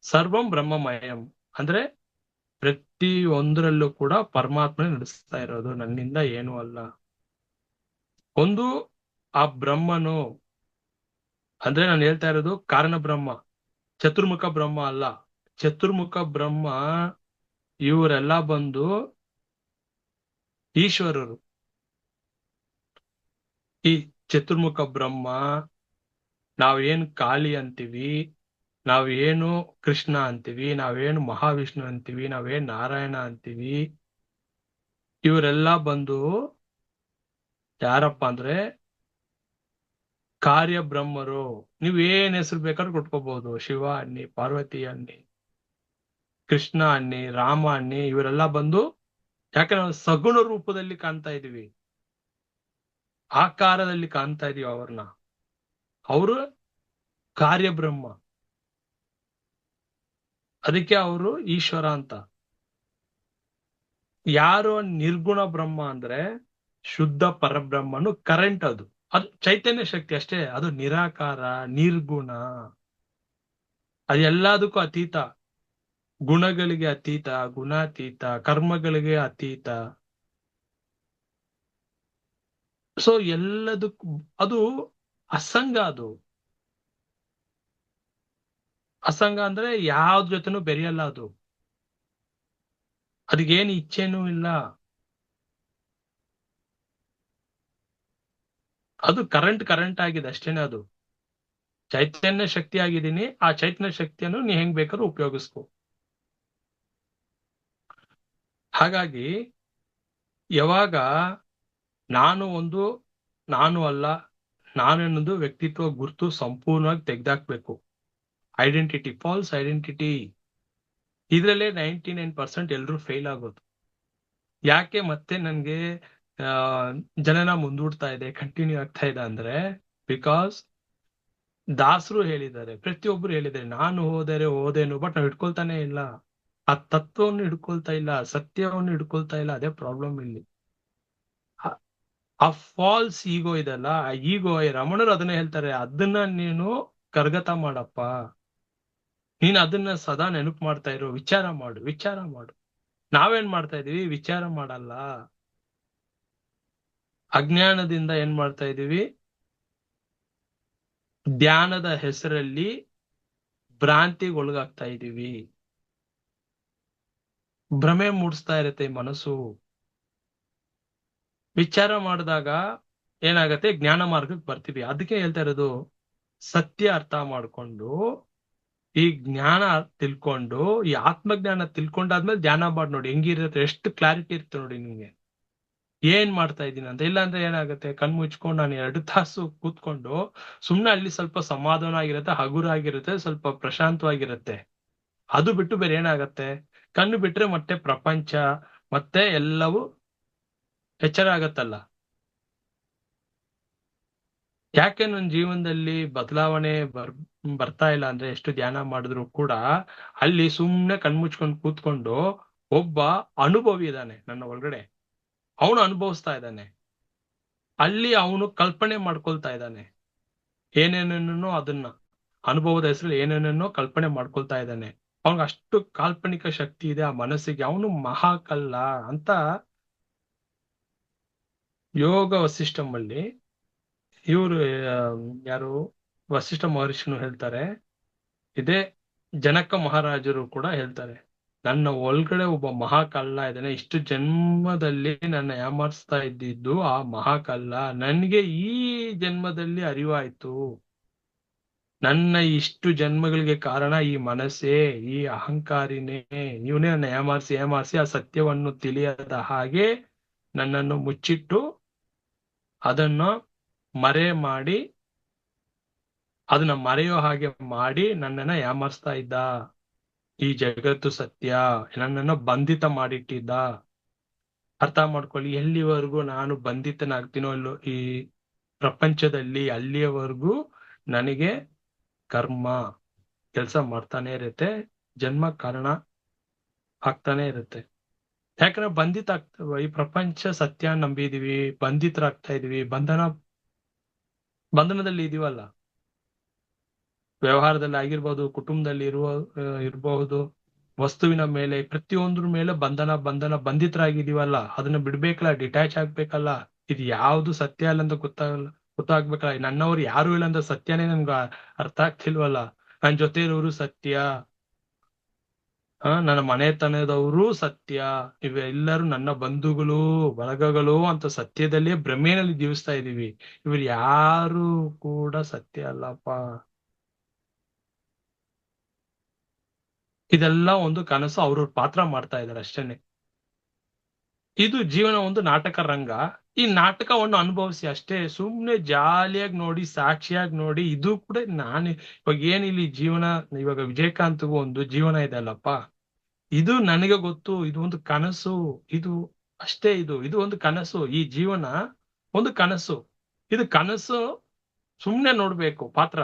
Speaker 1: ಸರ್ವಂ ಬ್ರಹ್ಮಮಯಂ ಅಂದ್ರೆ ಪ್ರತಿ ಒಂದರಲ್ಲೂ ಕೂಡ ಪರಮಾತ್ಮನೇ ನಡೆಸ್ತಾ ಇರೋದು, ನನ್ನಿಂದ ಏನೂ ಅಲ್ಲ. ಒಂದು, ಆ ಬ್ರಹ್ಮನು ಅಂದ್ರೆ ನಾನು ಹೇಳ್ತಾ ಇರೋದು ಕಾರಣ ಬ್ರಹ್ಮ, ಚತುರ್ಮುಖ ಬ್ರಹ್ಮ ಅಲ್ಲ. ಚತುರ್ಮುಖ ಬ್ರಹ್ಮ ಇವರೆಲ್ಲ ಬಂದು ಈಶ್ವರರು. ಈ ಚತುರ್ಮುಖ ಬ್ರಹ್ಮ, ನಾವೇನು ಕಾಳಿ ಅಂತೀವಿ, ನಾವೇನು ಕೃಷ್ಣ ಅಂತೀವಿ, ನಾವೇನು ಮಹಾವಿಷ್ಣು ಅಂತೀವಿ, ನಾವೇನ್ ನಾರಾಯಣ ಅಂತೀವಿ, ಇವರೆಲ್ಲ ಬಂದು ಯಾರಪ್ಪ ಅಂದ್ರೆ ಕಾರ್ಯ ಬ್ರಹ್ಮರು. ನೀವ್ ಏನ್ ಹೆಸರು ಬೇಕಾದ್ರೂ ಕೊಟ್ಕೋಬಹುದು, ಶಿವ ಅನ್ನಿ, ಪಾರ್ವತಿ ಅನ್ನಿ, ಕೃಷ್ಣ ಅನ್ನಿ, ರಾಮ ಅನ್ನಿ, ಇವರೆಲ್ಲ ಬಂದು, ಯಾಕೆ ನಾವು ಸಗುಣ ರೂಪದಲ್ಲಿ ಕಾಣ್ತಾ ಇದೀವಿ, ಆಕಾರದಲ್ಲಿ ಕಾಣ್ತಾ ಇದೀವಿ ಅವ್ರನ್ನ, ಅವರು ಕಾರ್ಯಬ್ರಹ್ಮ, ಅದಕ್ಕೆ ಅವರು ಈಶ್ವರ ಅಂತ. ಯಾರು ನಿರ್ಗುಣ ಬ್ರಹ್ಮ ಅಂದ್ರೆ ಶುದ್ಧ ಪರಬ್ರಹ್ಮನು ಕರೆಂಟ್, ಅದು ಅದು ಚೈತನ್ಯ ಶಕ್ತಿ ಅಷ್ಟೇ, ಅದು ನಿರಾಕಾರ ನಿರ್ಗುಣ, ಅದು ಎಲ್ಲದಕ್ಕೂ ಅತೀತ, ಗುಣಗಳಿಗೆ ಅತೀತ, ಗುಣಾತೀತ, ಕರ್ಮಗಳಿಗೆ ಅತೀತ. ಸೊ ಎಲ್ಲದಕ್ಕೂ ಅದು ಅಸಂಗ, ಅದು ಅಸಂಗ ಅಂದ್ರೆ ಯಾವ್ದ ಜೊತೆನೂ ಬೆರೆಯಲ್ಲ, ಅದು ಅದಕ್ಕೇನು ಇಚ್ಛೆನೂ ಇಲ್ಲ, ಅದು ಕರೆಂಟ್ ಆಗಿದೆ ಅಷ್ಟೇನೆ, ಅದು ಚೈತನ್ಯ ಶಕ್ತಿ ಆಗಿದ್ದೀನಿ, ಆ ಚೈತನ್ಯ ಶಕ್ತಿಯನ್ನು ನೀ ಹೆಂಗ್ ಬೇಕಾದ್ರೂ ಉಪಯೋಗಿಸ್ಕೊ. ಹಾಗಾಗಿ ಯಾವಾಗ ನಾನು ಅಲ್ಲ, ನಾನು ಅನ್ನೋದು ವ್ಯಕ್ತಿತ್ವ ಗುರುತು ಸಂಪೂರ್ಣವಾಗಿ ತೆಗ್ದಾಕ್ಬೇಕು. ಐಡೆಂಟಿಟಿ, ಫಾಲ್ಸ್ ಐಡೆಂಟಿಟಿ, ಇದ್ರಲ್ಲೇ 99% ಎಲ್ರು ಫೇಲ್ ಆಗೋದು. ಯಾಕೆ ಮತ್ತೆ ನನ್ಗೆ ಆ ಜನನ ಮುಂದೂಡ್ತಾ ಇದೆ, ಕಂಟಿನ್ಯೂ ಆಗ್ತಾ ಇದೆ ಅಂದ್ರೆ, ಬಿಕಾಸ್ ದಾಸರು ಹೇಳಿದ್ದಾರೆ, ಪ್ರತಿಯೊಬ್ರು ಹೇಳಿದ್ದಾರೆ, ನಾನು ಹೋದೇನು, ಬಟ್ ನಾವು ಹಿಡ್ಕೊಳ್ತಾನೆ ಇಲ್ಲ, ಆ ತತ್ವವನ್ನು ಹಿಡ್ಕೊಳ್ತಾ ಇಲ್ಲ, ಸತ್ಯವನ್ನು ಹಿಡ್ಕೊಳ್ತಾ ಇಲ್ಲ, ಅದೇ ಪ್ರಾಬ್ಲಮ್ ಇಲ್ಲಿ. ಆ ಫಾಲ್ಸ್ ಈಗೋ ಇದೆಲ್ಲ, ಆ ಈಗೋ, ರಮಣರು ಅದನ್ನ ಹೇಳ್ತಾರೆ, ಅದನ್ನ ನೀನು ಕರ್ಗತ ಮಾಡಪ್ಪ, ನೀನ್ ಅದನ್ನ ಸದಾ ನೆನಪು ಮಾಡ್ತಾ ಇರೋ, ವಿಚಾರ ಮಾಡು, ವಿಚಾರ ಮಾಡು. ನಾವೇನ್ ಮಾಡ್ತಾ ಇದೀವಿ, ವಿಚಾರ ಮಾಡಲ್ಲ, ಅಜ್ಞಾನದಿಂದ ಏನ್ ಮಾಡ್ತಾ ಇದೀವಿ, ಧ್ಯಾನದ ಹೆಸರಲ್ಲಿ ಭ್ರಾಂತಿಗೊಳಗಾಗ್ತಾ ಇದೀವಿ, ಭ್ರಮೆ ಮೂಡಿಸ್ತಾ ಇರತ್ತೆ ಮನಸ್ಸು. ವಿಚಾರ ಮಾಡಿದಾಗ ಏನಾಗತ್ತೆ, ಜ್ಞಾನ ಮಾರ್ಗಕ್ಕೆ ಬರ್ತೀವಿ. ಅದಕ್ಕೆ ಹೇಳ್ತಾ ಇರೋದು, ಸತ್ಯ ಅರ್ಥ ಮಾಡ್ಕೊಂಡು, ಈ ಜ್ಞಾನ ತಿಳ್ಕೊಂಡು, ಈ ಆತ್ಮಜ್ಞಾನ ತಿಳ್ಕೊಂಡಾದ್ಮೇಲೆ ಧ್ಯಾನ ಮಾಡಿ ನೋಡಿ, ಹೆಂಗಿರುತ್ತೆ, ಎಷ್ಟು ಕ್ಲಾರಿಟಿ ಇರುತ್ತೆ ನೋಡಿ ನಿಮ್ಗೆ. ಏನ್ ಮಾಡ್ತಾ ಇದ್ದೀನಿ ಅಂತ. ಇಲ್ಲಾಂದ್ರೆ ಏನಾಗುತ್ತೆ, ಕಣ್ ಮುಚ್ಕೊಂಡು ನಾನು 2 ತಾಸು ಕೂತ್ಕೊಂಡು ಸುಮ್ನೆ ಅಲ್ಲಿ ಸ್ವಲ್ಪ ಸಮಾಧಾನ ಆಗಿರುತ್ತೆ, ಹಗುರ ಆಗಿರುತ್ತೆ, ಸ್ವಲ್ಪ ಪ್ರಶಾಂತವಾಗಿರುತ್ತೆ. ಅದು ಬಿಟ್ಟು ಬೇರೆ ಏನಾಗತ್ತೆ? ಕಣ್ಣು ಬಿಟ್ರೆ ಮತ್ತೆ ಪ್ರಪಂಚ ಮತ್ತೆ ಎಲ್ಲವೂ ಎಚ್ಚರ ಆಗತ್ತಲ್ಲ. ಯಾಕೆ ನನ್ನ ಜೀವನದಲ್ಲಿ ಬದಲಾವಣೆ ಬರ್ತಾ ಇಲ್ಲ ಅಂದ್ರೆ, ಎಷ್ಟು ಧ್ಯಾನ ಮಾಡಿದ್ರು ಕೂಡ ಅಲ್ಲಿ ಸುಮ್ನೆ ಕಣ್ಮುಚ್ಕೊಂಡು ಕೂತ್ಕೊಂಡು ಒಬ್ಬ ಅನುಭವಿ ಇದ್ದಾನೆ ನನ್ನ ಒಳಗಡೆ, ಅವನು ಅನುಭವಿಸ್ತಾ ಇದ್ದಾನೆ. ಅಲ್ಲಿ ಅವನು ಕಲ್ಪನೆ ಮಾಡ್ಕೊಳ್ತಾ ಇದ್ದಾನೆ ಏನೇನೇನೋ, ಅದನ್ನ ಅನುಭವದ ಹೆಸರಲ್ಲಿ ಏನೇನೇನೋ ಕಲ್ಪನೆ ಮಾಡ್ಕೊಳ್ತಾ ಇದ್ದಾನೆ. ಅವನಿಗೆ ಅಷ್ಟು ಕಾಲ್ಪನಿಕ ಶಕ್ತಿ ಇದೆ ಆ ಮನಸ್ಸಿಗೆ, ಅವನು ಮಹಾಕಲ್ಲ ಅಂತ ಯೋಗ ವಸಿಷ್ಠಂ ಅಲ್ಲಿ ಇವರು ಯಾರು ವಸಿಷ್ಠ ಮಹರ್ಷಿನು ಹೇಳ್ತಾರೆ. ಇದೇ ಜನಕ ಮಹಾರಾಜರು ಕೂಡ ಹೇಳ್ತಾರೆ, ನನ್ನ ಒಳಗಡೆ ಒಬ್ಬ ಮಹಾಕಲ್ಲ ಇದ್ದಾನೆ, ಇಷ್ಟು ಜನ್ಮದಲ್ಲಿ ನನ್ನ ಯಾಮಾರಿಸ್ತಾ ಇದ್ದಿದ್ದು ಆ ಮಹಾಕಲ್ಲ ನನ್ಗೆ ಈ ಜನ್ಮದಲ್ಲಿ ಅರಿವಾಯ್ತು. ನನ್ನ ಇಷ್ಟು ಜನ್ಮಗಳಿಗೆ ಕಾರಣ ಈ ಮನಸ್ಸೇ, ಈ ಅಹಂಕಾರಿನೇ, ಇವನೇ ನನ್ನ ಏಮಾರಿಸಿ ಏಮಾರಿಸಿ ಆ ಸತ್ಯವನ್ನು ತಿಳಿಯದ ಹಾಗೆ ನನ್ನನ್ನು ಮುಚ್ಚಿಟ್ಟು ಅದನ್ನ ಮರೆ ಮಾಡಿ, ಅದನ್ನ ಮರೆಯೋ ಹಾಗೆ ಮಾಡಿ ನನ್ನನ್ನ ಯಾಮಾರಿಸ್ತಾ ಇದ್ದ. ಈ ಜಗತ್ತು ಸತ್ಯ, ನನ್ನನ್ನು ಬಂಧಿತ ಮಾಡಿಟ್ಟಿದ್ದ. ಅರ್ಥ ಮಾಡ್ಕೊಳ್ಳಿ, ಎಲ್ಲಿವರೆಗೂ ನಾನು ಬಂಧಿತನಾಗ್ತೀನೋ ಅಲ್ಲೋ ಈ ಪ್ರಪಂಚದಲ್ಲಿ, ಅಲ್ಲಿಯವರೆಗೂ ನನಗೆ ಕರ್ಮ ಕೆಲಸ ಮಾಡ್ತಾನೆ ಇರುತ್ತೆ, ಜನ್ಮ ಕಾರಣ ಆಗ್ತಾನೆ ಇರುತ್ತೆ. ಯಾಕಂದ್ರೆ ಬಂಧಿತ ಆಗ್ತವೆ, ಈ ಪ್ರಪಂಚ ಸತ್ಯ ನಂಬಿದೀವಿ, ಬಂಧಿತರಾಗ್ತಾ ಇದೀವಿ, ಬಂಧನದಲ್ಲಿ ಇದೀವಲ್ಲ. ವ್ಯವಹಾರದಲ್ಲಿ ಆಗಿರ್ಬೋದು, ಕುಟುಂಬದಲ್ಲಿ ಇರಬಹುದು, ವಸ್ತುವಿನ ಮೇಲೆ, ಪ್ರತಿಯೊಂದ್ರ ಮೇಲೆ ಬಂಧಿತರಾಗಿದೀವಲ್ಲ. ಅದನ್ನ ಬಿಡ್ಬೇಕಲ್ಲ, ಡಿಟ್ಯಾಚ್ ಆಗ್ಬೇಕಲ್ಲ. ಇದು ಯಾವ್ದು ಸತ್ಯ ಅಲ್ಲ ಅಂತ ಗೊತ್ತಾಗ್ಬೇಕಲ್ಲ. ನನ್ನವ್ರು ಯಾರು ಇಲ್ಲ ಅಂತ ಸತ್ಯನೇ ನನ್ಗ ಅರ್ಥ ಆಗ್ತಿಲ್ವಲ್ಲ. ನನ್ ಜೊತೆ ಇರೋರು ಸತ್ಯ, ನನ್ನ ಮನೆತನದವರು ಸತ್ಯ, ಇವೆಲ್ಲರೂ ನನ್ನ ಬಂಧುಗಳು ಬಳಗಗಳು ಅಂತ ಸತ್ಯದಲ್ಲೇ ಭ್ರಮೆಯಲ್ಲಿ ಜೀವಿಸ್ತಾ ಇದೀವಿ. ಇವ್ರು ಯಾರು ಕೂಡ ಸತ್ಯ ಅಲ್ಲಪ್ಪ. ಇದೆಲ್ಲ ಒಂದು ಕನಸು, ಅವ್ರವ್ರ ಪಾತ್ರ ಮಾಡ್ತಾ ಇದಾರೆ ಅಷ್ಟೇನೆ. ಇದು ಜೀವನ ಒಂದು ನಾಟಕ ರಂಗ. ಈ ನಾಟಕವನ್ನು ಅನುಭವಿಸಿ ಅಷ್ಟೇ, ಸುಮ್ನೆ ಜಾಲಿಯಾಗಿ ನೋಡಿ, ಸಾಕ್ಷಿಯಾಗಿ ನೋಡಿ. ಇದು ಕೂಡ ನಾನು ಇವಾಗ ಏನಿಲ್ಲಿ ಜೀವನ, ಇವಾಗ ವಿಜಯಕಾಂತ್ಗೂ ಒಂದು ಜೀವನ ಇದೆ ಅಲ್ಲಪ್ಪ. ಇದು ನನಗೆ ಗೊತ್ತು, ಇದು ಒಂದು ಕನಸು. ಇದು ಅಷ್ಟೇ, ಇದು ಒಂದು ಕನಸು. ಈ ಜೀವನ ಒಂದು ಕನಸು. ಇದು ಕನಸು, ಸುಮ್ನೆ ನೋಡ್ಬೇಕು ಪಾತ್ರ.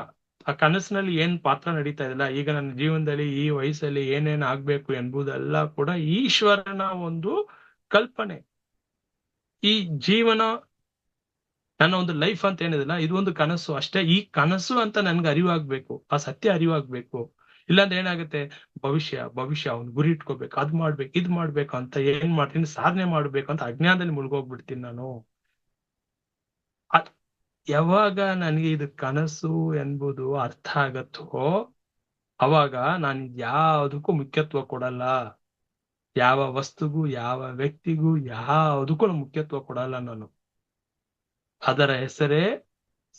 Speaker 1: ಆ ಕನಸಿನಲ್ಲಿ ಏನ್ ಪಾತ್ರ ನಡೀತಾ ಇದೆಯಲ್ಲ, ಈಗ ನನ್ನ ಜೀವನದಲ್ಲಿ ಈ ವಯಸ್ಸಲ್ಲಿ ಏನೇನ್ ಆಗ್ಬೇಕು ಎಂಬುದೆಲ್ಲ ಕೂಡ ಈಶ್ವರನ ಒಂದು ಕಲ್ಪನೆ. ಈ ಜೀವನ, ನನ್ನ ಒಂದು ಲೈಫ್ ಅಂತ ಏನಿದೆಲ್ಲ, ಇದು ಒಂದು ಕನಸು ಅಷ್ಟೇ. ಈ ಕನಸು ಅಂತ ನನ್ಗೆ ಅರಿವಾಗ್ಬೇಕು, ಆ ಸತ್ಯ ಅರಿವಾಗ್ಬೇಕು. ಇಲ್ಲಾಂದ್ರೆ ಏನಾಗುತ್ತೆ, ಭವಿಷ್ಯ ಅವ್ನು ಗುರಿ ಇಟ್ಕೋಬೇಕು, ಅದ್ ಮಾಡ್ಬೇಕು, ಇದ್ ಮಾಡ್ಬೇಕು ಅಂತ ಏನ್ ಮಾಡ್ತೀನಿ, ಸಾಧನೆ ಮಾಡ್ಬೇಕು ಅಂತ ಅಜ್ಞಾನದಲ್ಲಿ ಮುಳುಗೋಗ್ಬಿಡ್ತೀನಿ ನಾನು. ಯಾವಾಗ ನನಗೆ ಇದು ಕನಸು ಎಂಬುದು ಅರ್ಥ ಆಗತ್ತೋ, ಅವಾಗ ನಾನು ಯಾವ್ದಕ್ಕೂ ಮುಖ್ಯತ್ವ ಕೊಡಲ್ಲ. ಯಾವ ವಸ್ತುಗೂ, ಯಾವ ವ್ಯಕ್ತಿಗೂ, ಯಾವುದಕ್ಕೂ ಮುಖ್ಯತ್ವ ಕೊಡಲ್ಲ ನಾನು. ಅದರ ಹೆಸರೇ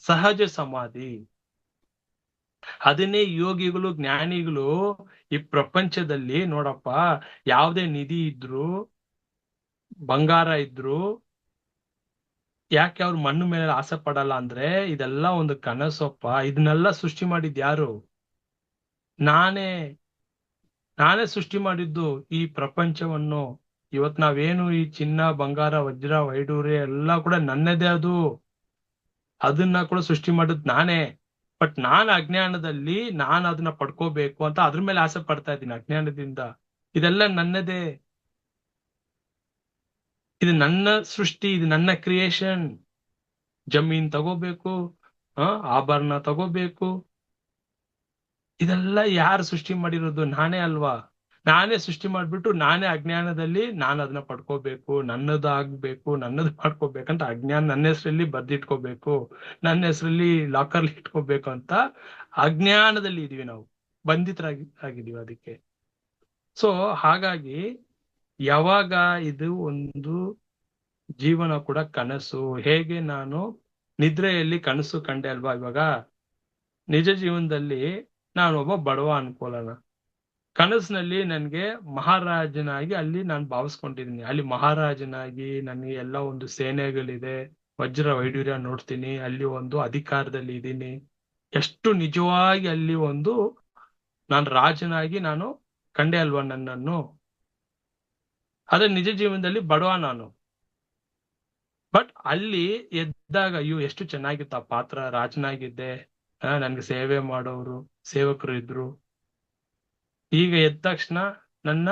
Speaker 1: ಸಹಜ ಸಮಾಧಿ. ಅದನ್ನೇ ಯೋಗಿಗಳು, ಜ್ಞಾನಿಗಳು ಈ ಪ್ರಪಂಚದಲ್ಲಿ ನೋಡಪ್ಪ, ಯಾವುದೇ ನಿಧಿ ಇದ್ರು, ಬಂಗಾರ ಇದ್ರು, ಯಾಕೆ ಅವ್ರು ಮಣ್ಣು ಮೇಲೆ ಆಸೆ ಪಡಲ್ಲ ಅಂದ್ರೆ, ಇದೆಲ್ಲ ಒಂದು ಕನಸಪ್ಪ. ಇದನ್ನೆಲ್ಲ ಸೃಷ್ಟಿ ಮಾಡಿದ್ ಯಾರು? ನಾನೇ ಸೃಷ್ಟಿ ಮಾಡಿದ್ದು ಈ ಪ್ರಪಂಚವನ್ನು. ಇವತ್ ನಾವೇನು ಈ ಚಿನ್ನ, ಬಂಗಾರ, ವಜ್ರ, ವೈಡೂರ್ಯ ಎಲ್ಲ ಕೂಡ ನನ್ನದೇ. ಅದನ್ನ ಕೂಡ ಸೃಷ್ಟಿ ಮಾಡಿದ್ ನಾನೇ. ಬಟ್ ನಾನು ಅಜ್ಞಾನದಲ್ಲಿ ನಾನು ಅದನ್ನ ಪಡ್ಕೋಬೇಕು ಅಂತ ಅದ್ರ ಮೇಲೆ ಆಸೆ ಪಡ್ತಾ ಇದ್ದೀನಿ ಅಜ್ಞಾನದಿಂದ. ಇದೆಲ್ಲ ನನ್ನದೇ, ಇದು ನನ್ನ ಸೃಷ್ಟಿ, ಇದು ನನ್ನ ಕ್ರಿಯೇಷನ್. ಜಮೀನ್ ತಗೋಬೇಕು, ಆಭರಣ ತಗೋಬೇಕು, ಇದೆಲ್ಲ ಯಾರು ಸೃಷ್ಟಿ ಮಾಡಿರೋದು? ನಾನೇ ಅಲ್ವಾ? ನಾನೇ ಸೃಷ್ಟಿ ಮಾಡ್ಬಿಟ್ಟು ನಾನೇ ಅಜ್ಞಾನದಲ್ಲಿ ನಾನು ಅದನ್ನ ಪಡ್ಕೋಬೇಕು, ನನ್ನದು ಆಗ್ಬೇಕು, ನನ್ನದು ಮಾಡ್ಕೋಬೇಕಂತ ಅಜ್ಞಾನ ನನ್ನ ಹೆಸರಲ್ಲಿ ಬರ್ದಿಟ್ಕೋಬೇಕು, ನನ್ನ ಹೆಸರಲ್ಲಿ ಲಾಕರ್ಲಿ ಇಟ್ಕೋಬೇಕು ಅಂತ ಅಜ್ಞಾನದಲ್ಲಿ ಇದೀವಿ ನಾವು, ಆಗಿದೀವಿ ಅದಕ್ಕೆ. ಸೊ ಹಾಗಾಗಿ ಯಾವಾಗ ಇದು ಒಂದು ಜೀವನ ಕೂಡ ಕನಸು, ಹೇಗೆ ನಾನು ನಿದ್ರೆಯಲ್ಲಿ ಕನಸು ಕಂಡೆ ಅಲ್ವಾ, ಇವಾಗ ನಿಜ ಜೀವನದಲ್ಲಿ ನಾನು ಒಬ್ಬ ಬಡವ ಅನ್ಕೊಳ್ಳೋಣ. ಕನಸಿನಲ್ಲಿ ನನ್ಗೆ ಮಹಾರಾಜನಾಗಿ ಅಲ್ಲಿ ನಾನು ಭಾವಿಸ್ಕೊಂಡಿದ್ದೀನಿ. ಅಲ್ಲಿ ಮಹಾರಾಜನಾಗಿ ನನಗೆ ಎಲ್ಲ ಒಂದು ಸೇನೆಗಳಿದೆ, ವಜ್ರ ವೈಡೂರ್ಯ ನೋಡ್ತೀನಿ, ಅಲ್ಲಿ ಒಂದು ಅಧಿಕಾರದಲ್ಲಿ ಇದ್ದೀನಿ. ಎಷ್ಟು ನಿಜವಾಗಿ ಅಲ್ಲಿ ಒಂದು ನಾನು ರಾಜನಾಗಿ ನಾನು ಕಂಡೆ ಅಲ್ವಾ ನನ್ನನ್ನು. ಆದ್ರೆ ನಿಜ ಜೀವನದಲ್ಲಿ ಬಡವ ನಾನು. ಬಟ್ ಅಲ್ಲಿ ಎದ್ದಾಗ ಅಯ್ಯೋ ಎಷ್ಟು ಚೆನ್ನಾಗಿತ್ತು ಆ ಪಾತ್ರ, ರಾಜನಾಗಿದ್ದೆ, ನನ್ಗೆ ಸೇವೆ ಮಾಡೋರು ಸೇವಕರು ಇದ್ರು. ಈಗ ಎದ್ದ ತಕ್ಷಣ ನನ್ನ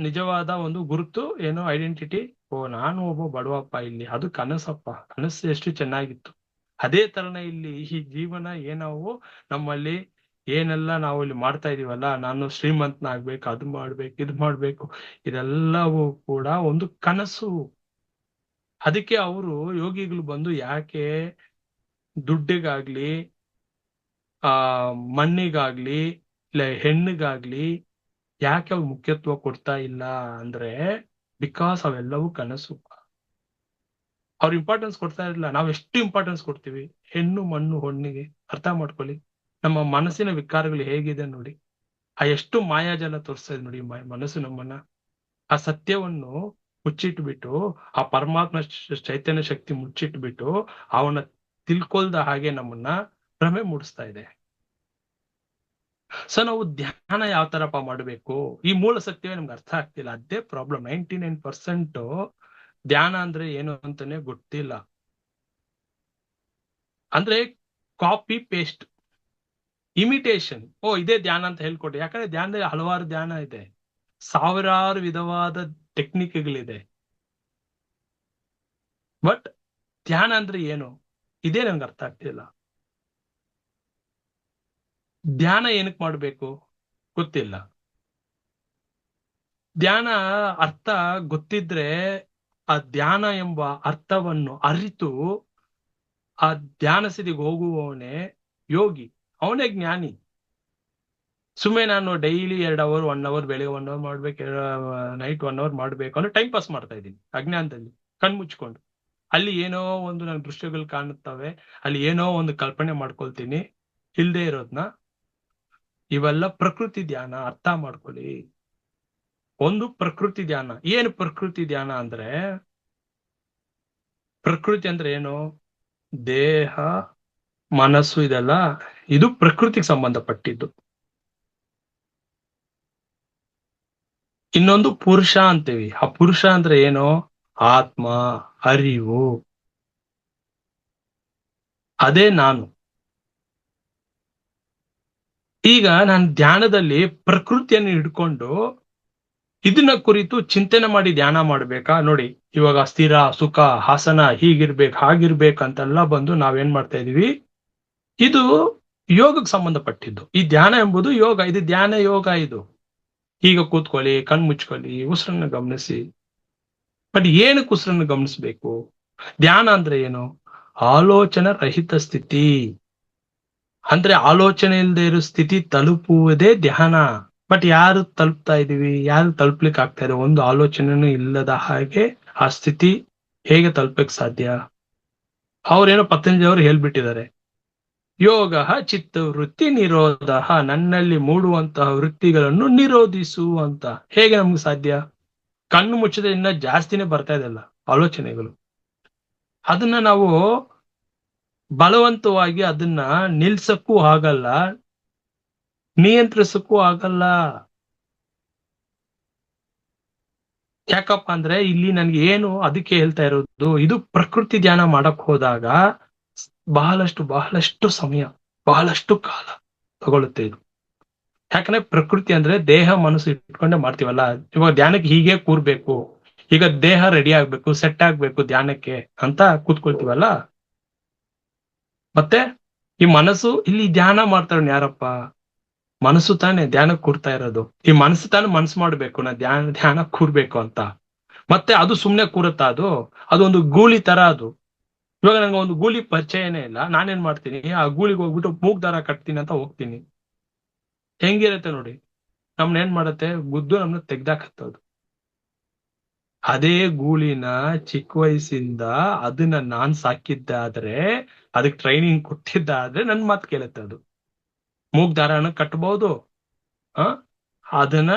Speaker 1: ನಿಜವಾದ ಒಂದು ಗುರುತು ಏನು, ಐಡೆಂಟಿಟಿ, ಓ ನಾನು ಒಬ್ಬ ಬಡವಪ್ಪ ಇಲ್ಲಿ. ಅದು ಕನಸಪ್ಪ, ಕನಸು ಎಷ್ಟು ಚೆನ್ನಾಗಿತ್ತು. ಅದೇ ತರನ ಇಲ್ಲಿ ಈ ಜೀವನ ಏನವು ನಮ್ಮಲ್ಲಿ ಏನೆಲ್ಲ ನಾವು ಇಲ್ಲಿ ಮಾಡ್ತಾ ಇದೀವಲ್ಲ, ನಾನು ಶ್ರೀಮಂತನಾಗ್ಬೇಕು, ಅದು ಮಾಡ್ಬೇಕು, ಇದು ಮಾಡ್ಬೇಕು, ಇದೆಲ್ಲವೂ ಕೂಡ ಒಂದು ಕನಸು. ಅದಕ್ಕೆ ಅವರು ಯೋಗಿಗಳು ಬಂದು ಯಾಕೆ ದುಡ್ಡಿಗಾಗ್ಲಿ, ಆ ಮಣ್ಣಿಗಾಗ್ಲಿ, ಇಲ್ಲ ಹೆಣ್ಣಿಗಾಗ್ಲಿ ಯಾಕೆ ಅವ್ರು ಮುಖ್ಯತ್ವ ಕೊಡ್ತಾ ಇಲ್ಲ ಅಂದ್ರೆ, ಬಿಕಾಸ್ ಅವೆಲ್ಲವೂ ಕನಸು. ಅವ್ರು ಇಂಪಾರ್ಟೆನ್ಸ್ ಕೊಡ್ತಾ ಇರಲಿಲ್ಲ. ನಾವ್ ಎಷ್ಟು ಇಂಪಾರ್ಟೆನ್ಸ್ ಕೊಡ್ತೀವಿ ಹೆಣ್ಣು ಮಣ್ಣು ಹೊಣ್ಣಿಗೆ. ಅರ್ಥ ಮಾಡ್ಕೊಳ್ಳಿ, ನಮ್ಮ ಮನಸ್ಸಿನ ವಿಕಾರಗಳು ಹೇಗಿದೆ ನೋಡಿ. ಆ ಎಷ್ಟು ಮಾಯಾಜಾಲ ತೋರಿಸ್ತಾ ಇದೆ ನೋಡಿ ಮನಸ್ಸು ನಮ್ಮನ್ನ. ಆ ಸತ್ಯವನ್ನು ಮುಚ್ಚಿಟ್ಬಿಟ್ಟು, ಆ ಪರಮಾತ್ಮ ಚೈತನ್ಯ ಶಕ್ತಿ ಮುಚ್ಚಿಟ್ಬಿಟ್ಟು ಅವನ ತಿಳ್ಕೊಳ್ದ ಹಾಗೆ ನಮ್ಮನ್ನ ಭ್ರಮೆ ಮೂಡಿಸ್ತಾ ಇದೆ. ಸೊ ನಾವು ಧ್ಯಾನ ಯಾವ ತರಪ್ಪ ಮಾಡಬೇಕು, ಈ ಮೂಲ ಸತ್ಯವೇ ನಮ್ಗೆ ಅರ್ಥ ಆಗ್ತಿಲ್ಲ. ಅದೇ ಪ್ರಾಬ್ಲಮ್. 99% ಧ್ಯಾನ ಅಂದ್ರೆ ಏನು ಅಂತಾನೆ ಗೊತ್ತಿಲ್ಲ. ಅಂದ್ರೆ ಕಾಪಿ ಪೇಸ್ಟ್, ಇಮಿಟೇಷನ್. ಓ ಇದೇ ಧ್ಯಾನ ಅಂತ ಹೇಳ್ಕೊಟ್ಟೆ. ಯಾಕಂದ್ರೆ ಧ್ಯಾನದಲ್ಲಿ ಹಲವಾರು ಧ್ಯಾನ ಇದೆ, ಸಾವಿರಾರು ವಿಧವಾದ ಟೆಕ್ನಿಕ್ಗಳಿದೆ. ಬಟ್ ಧ್ಯಾನ ಅಂದ್ರೆ ಏನು, ಇದೇ ನನ್ಗೆ ಅರ್ಥ ಆಗ್ತಿಲ್ಲ. ಧ್ಯಾನ ಏನಕ್ಕೆ ಮಾಡ್ಬೇಕು ಗೊತ್ತಿಲ್ಲ. ಧ್ಯಾನ ಅರ್ಥ ಗೊತ್ತಿದ್ರೆ ಆ ಧ್ಯಾನ ಎಂಬ ಅರ್ಥವನ್ನು ಅರಿತು ಆ ಧ್ಯಾನ ಸ್ಥಿತಿಗೆ ಹೋಗುವವನೇ ಯೋಗಿ, ಅವನೇ ಜ್ಞಾನಿ. ಸುಮ್ಮನೆ ನಾನು ಡೈಲಿ 2 ಅವರ್ 1 ಅವರ್ ಬೆಳಿಗ್ಗೆ 1 ಅವರ್ ಮಾಡ್ಬೇಕು, ನೈಟ್ 1 ಅವರ್ ಮಾಡ್ಬೇಕು ಅಂದ್ರೆ ಟೈಮ್ ಪಾಸ್ ಮಾಡ್ತಾ ಇದ್ದೀನಿ ಅಜ್ಞಾನದಲ್ಲಿ ಕಣ್ಮುಚ್ಕೊಂಡು. ಅಲ್ಲಿ ಏನೋ ಒಂದು ನನ್ನ ದೃಶ್ಯಗಳು ಕಾಣುತ್ತವೆ, ಅಲ್ಲಿ ಏನೋ ಒಂದು ಕಲ್ಪನೆ ಮಾಡ್ಕೊಳ್ತೀನಿ ಇಲ್ದೇ ಇರೋದ್ನ. ಇವೆಲ್ಲ ಪ್ರಕೃತಿ ಧ್ಯಾನ. ಅರ್ಥ ಮಾಡ್ಕೊಳ್ಳಿ, ಒಂದು ಪ್ರಕೃತಿ ಧ್ಯಾನ. ಏನು ಪ್ರಕೃತಿ ಧ್ಯಾನ ಅಂದ್ರೆ, ಪ್ರಕೃತಿ ಅಂದ್ರೆ ಏನು, ದೇಹ ಮನಸ್ಸು ಇದೆಲ್ಲ ಇದು ಪ್ರಕೃತಿಗೆ ಸಂಬಂಧಪಟ್ಟಿದ್ದು. ಇನ್ನೊಂದು ಪುರುಷ ಅಂತೀವಿ. ಆ ಪುರುಷ ಅಂದ್ರೆ ಏನು, ಆತ್ಮ, ಅರಿವು, ಅದೇ ನಾನು. ಈಗ ನಾನು ಧ್ಯಾನದಲ್ಲಿ ಪ್ರಕೃತಿಯನ್ನು ಹಿಡ್ಕೊಂಡು ಇದನ್ನ ಕುರಿತು ಚಿಂತನೆ ಮಾಡಿ ಧ್ಯಾನ ಮಾಡ್ಬೇಕಾ ನೋಡಿ. ಇವಾಗ ಸ್ಥಿರ ಸುಖ ಹಾಸನ ಹೀಗಿರ್ಬೇಕು ಹಾಗಿರ್ಬೇಕು ಅಂತೆಲ್ಲ ಬಂದು ನಾವೇನ್ ಮಾಡ್ತಾ ಇದೀವಿ, ಇದು ಯೋಗಕ್ಕೆ ಸಂಬಂಧಪಟ್ಟಿದ್ದು. ಈ ಧ್ಯಾನ ಎಂಬುದು ಯೋಗ, ಇದು ಧ್ಯಾನ ಯೋಗ. ಇದು ಈಗ ಕೂತ್ಕೊಳ್ಳಿ, ಕಣ್ ಮುಚ್ಕೊಳ್ಳಿ, ಉಸಿರನ್ನ ಗಮನಿಸಿ. ಬಟ್ ಏನಕ್ಕೆ ಉಸಿರನ್ನು ಗಮನಿಸ್ಬೇಕು? ಧ್ಯಾನ ಅಂದ್ರೆ ಏನು, ಆಲೋಚನಾ ರಹಿತ ಸ್ಥಿತಿ. ಅಂದ್ರೆ ಆಲೋಚನೆ ಇಲ್ಲದೆ ಇರೋ ಸ್ಥಿತಿ ತಲುಪುವುದೇ ಧ್ಯಾನ. ಬಟ್ ಯಾರು ತಲುಪ್ತಾ ಇದೀವಿ, ಯಾರು ತಲುಪ್ಲಿಕ್ಕೆ ಆಗ್ತಾ ಇದೆ? ಒಂದು ಆಲೋಚನೆನೂ ಇಲ್ಲದ ಹಾಗೆ ಆ ಸ್ಥಿತಿ ಹೇಗೆ ತಲುಪಕ್ ಸಾಧ್ಯ? ಅವ್ರೇನೋ ಪತಂಜಲಿ ಅವರು ಹೇಳ್ಬಿಟ್ಟಿದ್ದಾರೆ, ಯೋಗ ಚಿತ್ತವೃತ್ತಿ ನಿರೋಧ, ನನ್ನಲ್ಲಿ ಮೂಡುವಂತಹ ವೃತ್ತಿಗಳನ್ನು ನಿರೋಧಿಸು ಅಂತ. ಹೇಗೆ ನಮ್ಗೆ ಸಾಧ್ಯ? ಕಣ್ಣು ಮುಚ್ಚದೆ ಇನ್ನ ಜಾಸ್ತಿನೇ ಬರ್ತಾ ಇದೆಲ್ಲ ಆಲೋಚನೆಗಳು. ಅದನ್ನ ನಾವು ಬಲವಂತವಾಗಿ ಅದನ್ನ ನಿಲ್ಸಕ್ಕೂ ಆಗಲ್ಲ, ನಿಯಂತ್ರಿಸಕ್ಕೂ ಆಗಲ್ಲ. ಯಾಕಪ್ಪ ಅಂದ್ರೆ ಇಲ್ಲಿ ನನ್ಗೆ ಏನು, ಅದಕ್ಕೆ ಹೇಳ್ತಾ ಇರೋದು, ಇದು ಪ್ರಕೃತಿ ಧ್ಯಾನ ಮಾಡಕ್ ಹೋದಾಗ ಬಹಳಷ್ಟು ಸಮಯ, ಬಹಳಷ್ಟು ಕಾಲ ತಗೊಳುತ್ತೆ ಇದು. ಯಾಕಂದ್ರೆ ಪ್ರಕೃತಿ ಅಂದ್ರೆ ದೇಹ ಮನಸ್ಸು ಇಟ್ಕೊಂಡೆ ಮಾಡ್ತೀವಲ್ಲ. ಇವಾಗ ಧ್ಯಾನಕ್ಕೆ ಹೀಗೆ ಕೂರ್ಬೇಕು, ಈಗ ದೇಹ ರೆಡಿ ಆಗ್ಬೇಕು, ಸೆಟ್ ಆಗ್ಬೇಕು ಧ್ಯಾನಕ್ಕೆ ಅಂತ ಕೂತ್ಕೊಳ್ತೀವಲ್ಲ. ಮತ್ತೆ ಈ ಮನಸ್ಸು ಇಲ್ಲಿ ಧ್ಯಾನ ಮಾಡ್ತಾರ ಯಾರಪ್ಪ? ಮನಸ್ಸು ತಾನೇ ಧ್ಯಾನಕ್ಕೆ ಕೂರ್ತಾ ಇರೋದು. ಈ ಮನಸ್ಸು ತಾನೇ ಮನಸ್ಸು ಮಾಡ್ಬೇಕು ನಾ ಧ್ಯಾನ ಕೂರ್ಬೇಕು ಅಂತ. ಮತ್ತೆ ಅದು ಸುಮ್ನೆ ಕೂರುತ್ತಾ? ಅದೊಂದು ಗೂಳಿ ತರ ಅದು. ಇವಾಗ ನಂಗೆ ಒಂದು ಗೂಳಿ ಪರಿಚಯನೇ ಇಲ್ಲ, ನಾನೇನ್ ಮಾಡ್ತೀನಿ, ಆ ಗೂಳಿಗೆ ಹೋಗ್ಬಿಟ್ಟು ಮೂಗ್ ದಾರ ಕಟ್ತೀನಿ ಅಂತ ಹೋಗ್ತೀನಿ. ಹೆಂಗಿರತ್ತೆ ನೋಡಿ, ನಮ್ನ ಏನ್ ಮಾಡತ್ತೆ, ಗುದ್ದು ನಮ್ನ ತೆಗ್ದಾಕತ್ತದು. ಅದೇ ಗೂಳಿನ ಚಿಕ್ಕ ವಯಸ್ಸಿಂದ ಅದನ್ನ ನಾನ್ ಸಾಕಿದ್ದಾದ್ರೆ, ಅದಕ್ಕೆ ಟ್ರೈನಿಂಗ್ ಕೊಟ್ಟಿದ್ದಾದ್ರೆ ನನ್ ಮಾತು ಕೇಳುತ್ತೆ. ಅದು ಮೂಗ್ ದಾರನ ಕಟ್ಬಹುದು, ಆ ಅದನ್ನ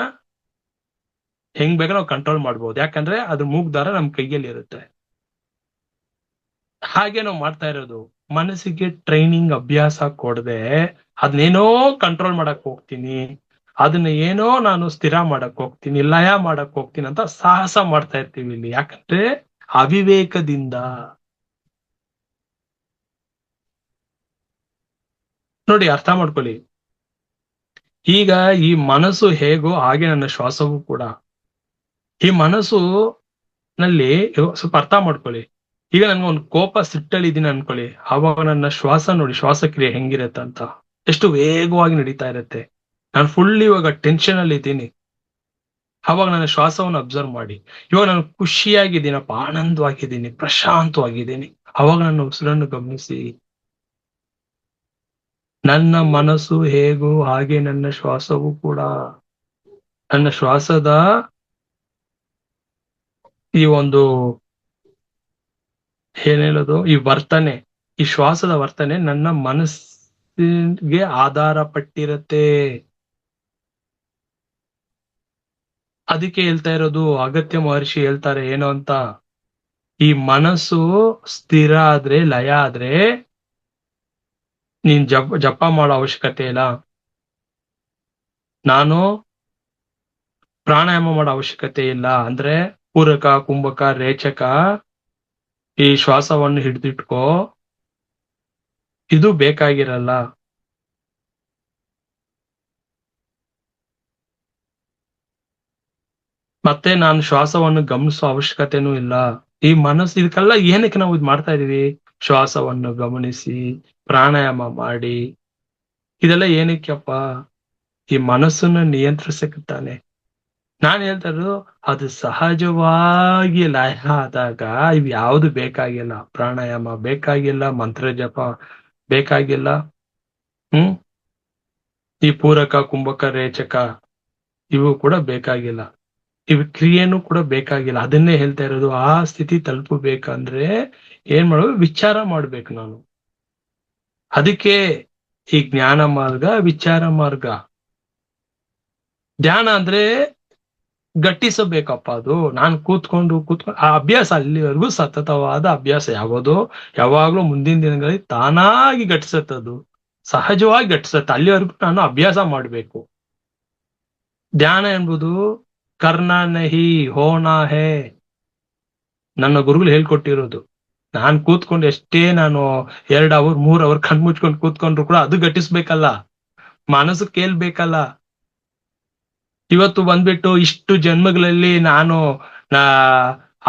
Speaker 1: ಹೆಂಗ್ ಬೇಕಾದ್ರೆ ನಾವು ಕಂಟ್ರೋಲ್ ಮಾಡ್ಬೋದು, ಯಾಕಂದ್ರೆ ಅದ್ರ ಮೂಗ್ದಾರ ನಮ್ ಕೈಯಲ್ಲಿ ಇರುತ್ತೆ. ಹಾಗೆ ನಾವು ಮಾಡ್ತಾ ಇರೋದು, ಮನಸ್ಸಿಗೆ ಟ್ರೈನಿಂಗ್ ಅಭ್ಯಾಸ ಕೊಡದೆ ಅದನ್ನೇನೋ ಕಂಟ್ರೋಲ್ ಮಾಡಕ್ ಹೋಗ್ತೀನಿ, ಅದನ್ನ ಏನೋ ನಾನು ಸ್ಥಿರ ಮಾಡಕ್ ಹೋಗ್ತೀನಿ, ಲಯ ಮಾಡಕ್ ಹೋಗ್ತೀನಿ ಅಂತ ಸಾಹಸ ಮಾಡ್ತಾ ಇರ್ತೀವಿ ಇಲ್ಲಿ. ಯಾಕಂದ್ರೆ ಅವಿವೇಕದಿಂದ. ನೋಡಿ, ಅರ್ಥ ಮಾಡ್ಕೊಳ್ಳಿ. ಈಗ ಈ ಮನಸ್ಸು ಹೇಗೋ ಹಾಗೆ ನನ್ನ ಶ್ವಾಸವೂ ಕೂಡ. ಈ ಮನಸ್ಸು ನಲ್ಲಿ ಸ್ವಲ್ಪ ಅರ್ಥ ಮಾಡ್ಕೊಳ್ಳಿ. ಈಗ ನನ್ಗೆ ಒಂದು ಕೋಪ ಸಿಟ್ಟಲ್ಲಿ ಇದೀನಿ ಅನ್ಕೊಳ್ಳಿ, ಆವಾಗ ನನ್ನ ಶ್ವಾಸ ನೋಡಿ, ಶ್ವಾಸಕ್ರಿಯೆ ಹೆಂಗಿರತ್ತೆ ಅಂತ, ಎಷ್ಟು ವೇಗವಾಗಿ ನಡೀತಾ ಇರತ್ತೆ. ನಾನು ಫುಲ್ ಇವಾಗ ಟೆನ್ಷನ್ ಅಲ್ಲಿ ಇದ್ದೀನಿ, ಅವಾಗ ನನ್ನ ಶ್ವಾಸವನ್ನು ಅಬ್ಸರ್ವ್ ಮಾಡಿ. ಇವಾಗ ನಾನು ಖುಷಿಯಾಗಿದ್ದೀನಪ್ಪ, ಆನಂದವಾಗಿದ್ದೀನಿ, ಪ್ರಶಾಂತವಾಗಿದ್ದೀನಿ, ಅವಾಗ ನನ್ನ ಉಸಿರನ್ನು ಗಮನಿಸಿ. ನನ್ನ ಮನಸ್ಸು ಹೇಗೋ ಹಾಗೆ ನನ್ನ ಶ್ವಾಸವೂ ಕೂಡ. ನನ್ನ ಶ್ವಾಸದ ಈ ಒಂದು ಏನ್ ಹೇಳೋದು, ಈ ವರ್ತನೆ, ಈ ಶ್ವಾಸದ ವರ್ತನೆ ನನ್ನ ಮನಸ್ಸಿಗೆ ಆಧಾರ ಪಟ್ಟಿರತ್ತೆ. ಅದಕ್ಕೆ ಹೇಳ್ತಾ ಇರೋದು, ಅಗತ್ಯ ಮಹರ್ಷಿ ಹೇಳ್ತಾರೆ ಏನು ಅಂತ, ಈ ಮನಸ್ಸು ಸ್ಥಿರ ಆದ್ರೆ, ಲಯ ಆದ್ರೆ ನೀನ್ ಜಪ ಮಾಡೋ ಅವಶ್ಯಕತೆ ಇಲ್ಲ, ನಾನು ಪ್ರಾಣಾಯಾಮ ಮಾಡೋ ಅವಶ್ಯಕತೆ ಇಲ್ಲ. ಅಂದ್ರೆ ಪೂರಕ, ಕುಂಭಕ, ರೇಚಕ, ಈ ಶ್ವಾಸವನ್ನು ಹಿಡಿದಿಟ್ಕೋ, ಇದು ಬೇಕಾಗಿರಲ್ಲ. ಮತ್ತೆ ನಾನು ಶ್ವಾಸವನ್ನು ಗಮನಿಸೋ ಅವಶ್ಯಕತೆನೂ ಇಲ್ಲ. ಈ ಮನಸ್ಸು, ಇದಕ್ಕೆಲ್ಲ ಏನಕ್ಕೆ ನಾವು ಇದು ಮಾಡ್ತಾ ಇದೀವಿ? ಶ್ವಾಸವನ್ನು ಗಮನಿಸಿ, ಪ್ರಾಣಾಯಾಮ ಮಾಡಿ, ಇದೆಲ್ಲ ಏನಕ್ಕೆಪ್ಪ? ಈ ಮನಸ್ಸನ್ನ ನಿಯಂತ್ರಿಸಕ್ಕೆ ತಾನೆ. ನಾನ್ ಹೇಳ್ತಾ ಇರೋದು, ಅದು ಸಹಜವಾಗಿ ಲಯ ಆದಾಗ ಇವ್ ಯಾವ್ದು ಬೇಕಾಗಿಲ್ಲ. ಪ್ರಾಣಾಯಾಮ ಬೇಕಾಗಿಲ್ಲ, ಮಂತ್ರ ಜಪ ಬೇಕಾಗಿಲ್ಲ, ಹ್ಮ್ ಈ ಪೂರಕ, ಕುಂಭಕ, ರೇಚಕ ಇವು ಕೂಡ ಬೇಕಾಗಿಲ್ಲ, ಇವ್ ಕ್ರಿಯೆನೂ ಕೂಡ ಬೇಕಾಗಿಲ್ಲ. ಅದನ್ನೇ ಹೇಳ್ತಾ ಇರೋದು, ಆ ಸ್ಥಿತಿ ತಲುಪಬೇಕಂದ್ರೆ ಏನ್ ಮಾಡ್ಬೇಕು? ವಿಚಾರ ಮಾಡ್ಬೇಕು ನಾನು. ಅದಕ್ಕೆ ಈ ಜ್ಞಾನ ಮಾರ್ಗ, ವಿಚಾರ ಮಾರ್ಗ. ಧ್ಯಾನ ಅಂದ್ರೆ ಗಟ್ಟಿಸಬೇಕಪ್ಪ. ಅದು ನಾನು ಕೂತ್ಕೊಂಡು ಆ ಅಭ್ಯಾಸ ಅಲ್ಲಿವರೆಗೂ ಸತತವಾದ ಅಭ್ಯಾಸ. ಯಾವಾಗ್ಲೂ ಮುಂದಿನ ದಿನಗಳಲ್ಲಿ ತಾನಾಗಿ ಗಟ್ಟಿಸತ್ತದು, ಸಹಜವಾಗಿ ಗಟ್ಟಿಸತ್ತೆ. ಅಲ್ಲಿವರೆಗೂ ನಾನು ಅಭ್ಯಾಸ ಮಾಡ್ಬೇಕು. ಧ್ಯಾನ ಎಂಬುದು ಕರ್ನ ನಹಿ ಹೋನಾ ಹೇ, ನನ್ನ ಗುರುಗಳು ಹೇಳ್ಕೊಟ್ಟಿರೋದು. ನಾನ್ ಕೂತ್ಕೊಂಡು ಎಷ್ಟೇ ನಾನು 2 ಅವರ್ 3 ಅವರ್ ಕಣ್ ಮುಚ್ಕೊಂಡು ಕೂತ್ಕೊಂಡ್ರು ಕೂಡ ಅದು ಗಟ್ಟಿಸ್ಬೇಕಲ್ಲ, ಮನಸ್ಸು ಕೇಳ್ಬೇಕಲ್ಲ. ಇವತ್ತು ಬಂದ್ಬಿಟ್ಟು ಇಷ್ಟು ಜನ್ಮಗಳಲ್ಲಿ ನಾನು ಆ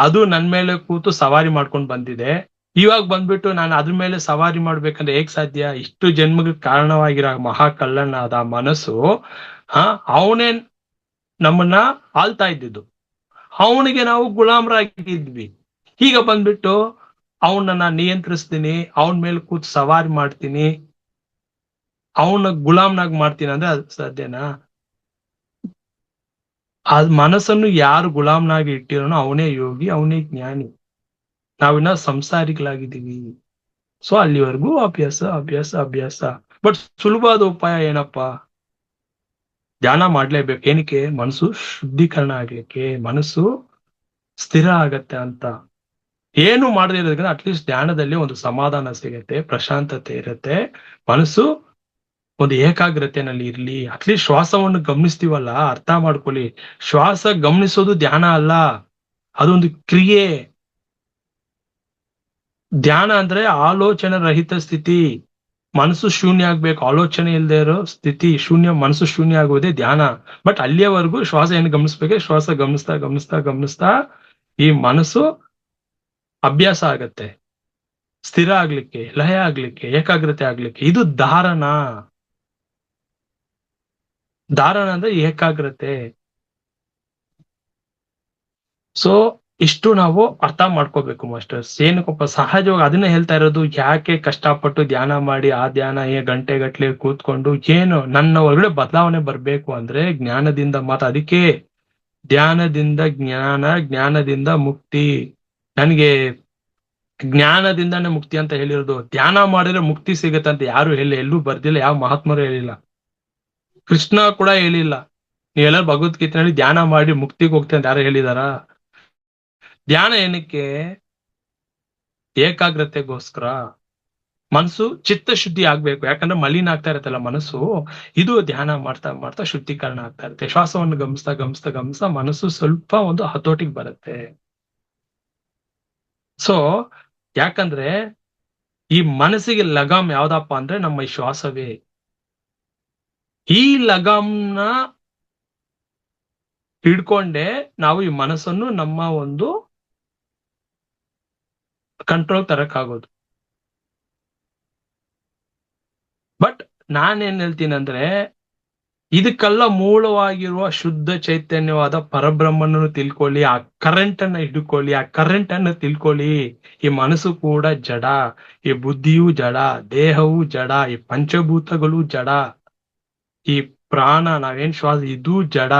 Speaker 1: ಅದು ನನ್ ಮೇಲೆ ಕೂತು ಸವಾರಿ ಮಾಡ್ಕೊಂಡು ಬಂದಿದೆ, ಇವಾಗ ಬಂದ್ಬಿಟ್ಟು ನಾನು ಅದ್ರ ಮೇಲೆ ಸವಾರಿ ಮಾಡ್ಬೇಕಂದ್ರೆ ಹೇಗ್ ಸಾಧ್ಯ? ಇಷ್ಟು ಜನ್ಮಗಳಿಗೆ ಕಾರಣವಾಗಿರೋ ಮಹಾ ಕಳ್ಳನ ಅದ ಮನಸ್ಸು, ಅವನೇ ನಮ್ಮನ್ನ ಆಳ್ತಾ ಇದ್ದಿದ್ದು, ಅವನಿಗೆ ನಾವು ಗುಲಾಮರಾಗಿದ್ವಿ. ಈಗ ಬಂದ್ಬಿಟ್ಟು ಅವನನ್ನ ನಿಯಂತ್ರಿಸ್ತೀನಿ, ಅವನ ಮೇಲೆ ಕೂತು ಸವಾರಿ ಮಾಡ್ತೀನಿ, ಅವನ ಗುಲಾಮ್ನಾಗ್ ಮಾಡ್ತೀನಿ ಅಂದ್ರೆ ಅದು ಸಾಧ್ಯನಾ? ಆ ಮನಸ್ಸನ್ನು ಯಾರು ಗುಲಾಮ್ನಾಗಿ ಇಟ್ಟಿರೋನೋ ಅವನೇ ಯೋಗಿ, ಅವನೇ ಜ್ಞಾನಿ. ನಾವಿನ್ನ ಸಂಸಾರಿಗಳಾಗಿದ್ದೀವಿ. ಸೊ ಅಲ್ಲಿವರೆಗೂ ಅಭ್ಯಾಸ, ಅಭ್ಯಾಸ, ಅಭ್ಯಾಸ. ಬಟ್ ಸುಲಭವಾದ ಉಪಾಯ ಏನಪ್ಪಾ? ಧ್ಯಾನ ಮಾಡ್ಲೇಬೇಕು. ಏನಕ್ಕೆ? ಮನಸ್ಸು ಶುದ್ಧೀಕರಣ ಆಗ್ಲಿಕ್ಕೆ, ಮನಸ್ಸು ಸ್ಥಿರ ಆಗತ್ತೆ ಅಂತ. ಏನು ಮಾಡದೇ ಇರೋದಕ್ಕೆ ಅಟ್ಲೀಸ್ಟ್ ಧ್ಯಾನದಲ್ಲಿ ಒಂದು ಸಮಾಧಾನ ಸಿಗತ್ತೆ, ಪ್ರಶಾಂತತೆ ಇರುತ್ತೆ, ಮನಸ್ಸು ಒಂದು ಏಕಾಗ್ರತೆನಲ್ಲಿ ಇರ್ಲಿ. ಅಟ್ಲೀಸ್ಟ್ ಶ್ವಾಸವನ್ನು ಗಮನಿಸ್ತೀವಲ್ಲ, ಅರ್ಥ ಮಾಡ್ಕೊಳ್ಳಿ, ಶ್ವಾಸ ಗಮನಿಸೋದು ಧ್ಯಾನ ಅಲ್ಲ, ಅದೊಂದು ಕ್ರಿಯೆ. ಧ್ಯಾನ ಅಂದ್ರೆ ಆಲೋಚನೆ ರಹಿತ ಸ್ಥಿತಿ. ಮನಸ್ಸು ಶೂನ್ಯ ಆಗ್ಬೇಕು, ಆಲೋಚನೆ ಇಲ್ಲದೆ ಇರೋ ಸ್ಥಿತಿ, ಶೂನ್ಯ ಮನಸ್ಸು ಶೂನ್ಯ ಆಗುವುದೇ ಧ್ಯಾನ. ಬಟ್ ಅಲ್ಲಿಯವರೆಗೂ ಶ್ವಾಸ ಏನು ಗಮನಿಸ್ಬೇಕು? ಶ್ವಾಸ ಗಮನಿಸ್ತಾ ಗಮನಿಸ್ತಾ ಗಮನಿಸ್ತಾ ಈ ಮನಸ್ಸು ಅಭ್ಯಾಸ ಆಗತ್ತೆ, ಸ್ಥಿರ ಆಗ್ಲಿಕ್ಕೆ, ಲಯ ಆಗ್ಲಿಕ್ಕೆ, ಏಕಾಗ್ರತೆ ಆಗ್ಲಿಕ್ಕೆ. ಇದು ಧಾರಣ. ಧಾರಣ ಅಂದ್ರೆ ಏಕಾಗ್ರತೆ. ಸೊ ಇಷ್ಟು ನಾವು ಅರ್ಥ ಮಾಡ್ಕೋಬೇಕು ಮಾಸ್ಟರ್ಸ್. ಏನಕ್ಕಪ್ಪ ಸಹಜವಾಗಿ ಅದನ್ನೇ ಹೇಳ್ತಾ ಇರೋದು, ಯಾಕೆ ಕಷ್ಟಪಟ್ಟು ಧ್ಯಾನ ಮಾಡಿ ಆ ಧ್ಯಾನ ಗಂಟೆ ಗಟ್ಲೆ ಕೂತ್ಕೊಂಡು ಏನು ನನ್ನ ಒಳಗಡೆ ಬದಲಾವಣೆ ಬರ್ಬೇಕು ಅಂದ್ರೆ ಜ್ಞಾನದಿಂದ ಮಾತ್ರ. ಅದಕ್ಕೆ ಧ್ಯಾನದಿಂದ ಜ್ಞಾನ, ಜ್ಞಾನದಿಂದ ಮುಕ್ತಿ. ನನಗೆ ಜ್ಞಾನದಿಂದಾನೇ ಮುಕ್ತಿ ಅಂತ ಹೇಳಿರೋದು. ಧ್ಯಾನ ಮಾಡಿದ್ರೆ ಮುಕ್ತಿ ಸಿಗತ್ತೆ ಅಂತ ಯಾರು ಎಲ್ಲೂ ಬರ್ದಿಲ್ಲ, ಯಾವ ಮಹಾತ್ಮರು ಹೇಳಿಲ್ಲ. ಕೃಷ್ಣ ಕೂಡ ಹೇಳಿಲ್ಲ. ನೀವೆಲ್ಲ ಭಗವದ್ಗೀತೆಯಲ್ಲಿ ಧ್ಯಾನ ಮಾಡಿ ಮುಕ್ತಿಗೆ ಹೋಗ್ತೀನಿ ಅಂತ ಯಾರು ಹೇಳಿದಾರ? ಧ್ಯಾನ ಏನಕ್ಕೆ? ಏಕಾಗ್ರತೆಗೋಸ್ಕರ. ಮನಸ್ಸು ಚಿತ್ತ ಶುದ್ಧಿ ಆಗ್ಬೇಕು. ಯಾಕಂದ್ರೆ ಮಲಿನ ಆಗ್ತಾ ಇರತ್ತಲ್ಲ ಮನಸ್ಸು. ಇದು ಧ್ಯಾನ ಮಾಡ್ತಾ ಮಾಡ್ತಾ ಶುದ್ಧೀಕರಣ ಆಗ್ತಾ ಇರುತ್ತೆ. ಶ್ವಾಸವನ್ನು ಗಮನಿಸ್ತಾ ಗಮನಿಸ್ತಾ ಗಮನಿಸ್ತಾ ಮನಸ್ಸು ಸ್ವಲ್ಪ ಒಂದು ಹತೋಟಿಗೆ ಬರುತ್ತೆ. ಸೊ ಯಾಕಂದ್ರೆ ಈ ಮನಸ್ಸಿಗೆ ಲಗಾಮ್ ಯಾವ್ದಪ್ಪ ಅಂದ್ರೆ ನಮ್ಮ ಈ ಶ್ವಾಸವೇ. ಈ ಲಗಾಮ್ನ ಹಿಡ್ಕೊಂಡೆ ನಾವು ಈ ಮನಸ್ಸನ್ನು ನಮ್ಮ ಒಂದು ಕಂಟ್ರೋಲ್ ತರಕ್ಕಾಗೋದು. ಬಟ್ ನಾನೇನ್ ಹೇಳ್ತೀನಿ ಅಂದ್ರೆ, ಇದಕ್ಕೆಲ್ಲ ಮೂಲವಾಗಿರುವ ಶುದ್ಧ ಚೈತನ್ಯವಾದ ಪರಬ್ರಹ್ಮನನ್ನು ತಿಳ್ಕೊಳ್ಳಿ, ಆ ಕರೆಂಟ್ ಅನ್ನ ಹಿಡ್ಕೊಳ್ಳಿ, ಆ ಕರೆಂಟ್ ಅನ್ನ ತಿಳ್ಕೊಳ್ಳಿ. ಈ ಮನಸ್ಸು ಕೂಡ ಜಡ, ಈ ಬುದ್ಧಿಯೂ ಜಡ, ದೇಹವೂ ಜಡ, ಈ ಪಂಚಭೂತಗಳು ಜಡ, ಈ ಪ್ರಾಣ ನಾವೇನ್ ಶ್ವಾಸ ಇದು ಜಡ.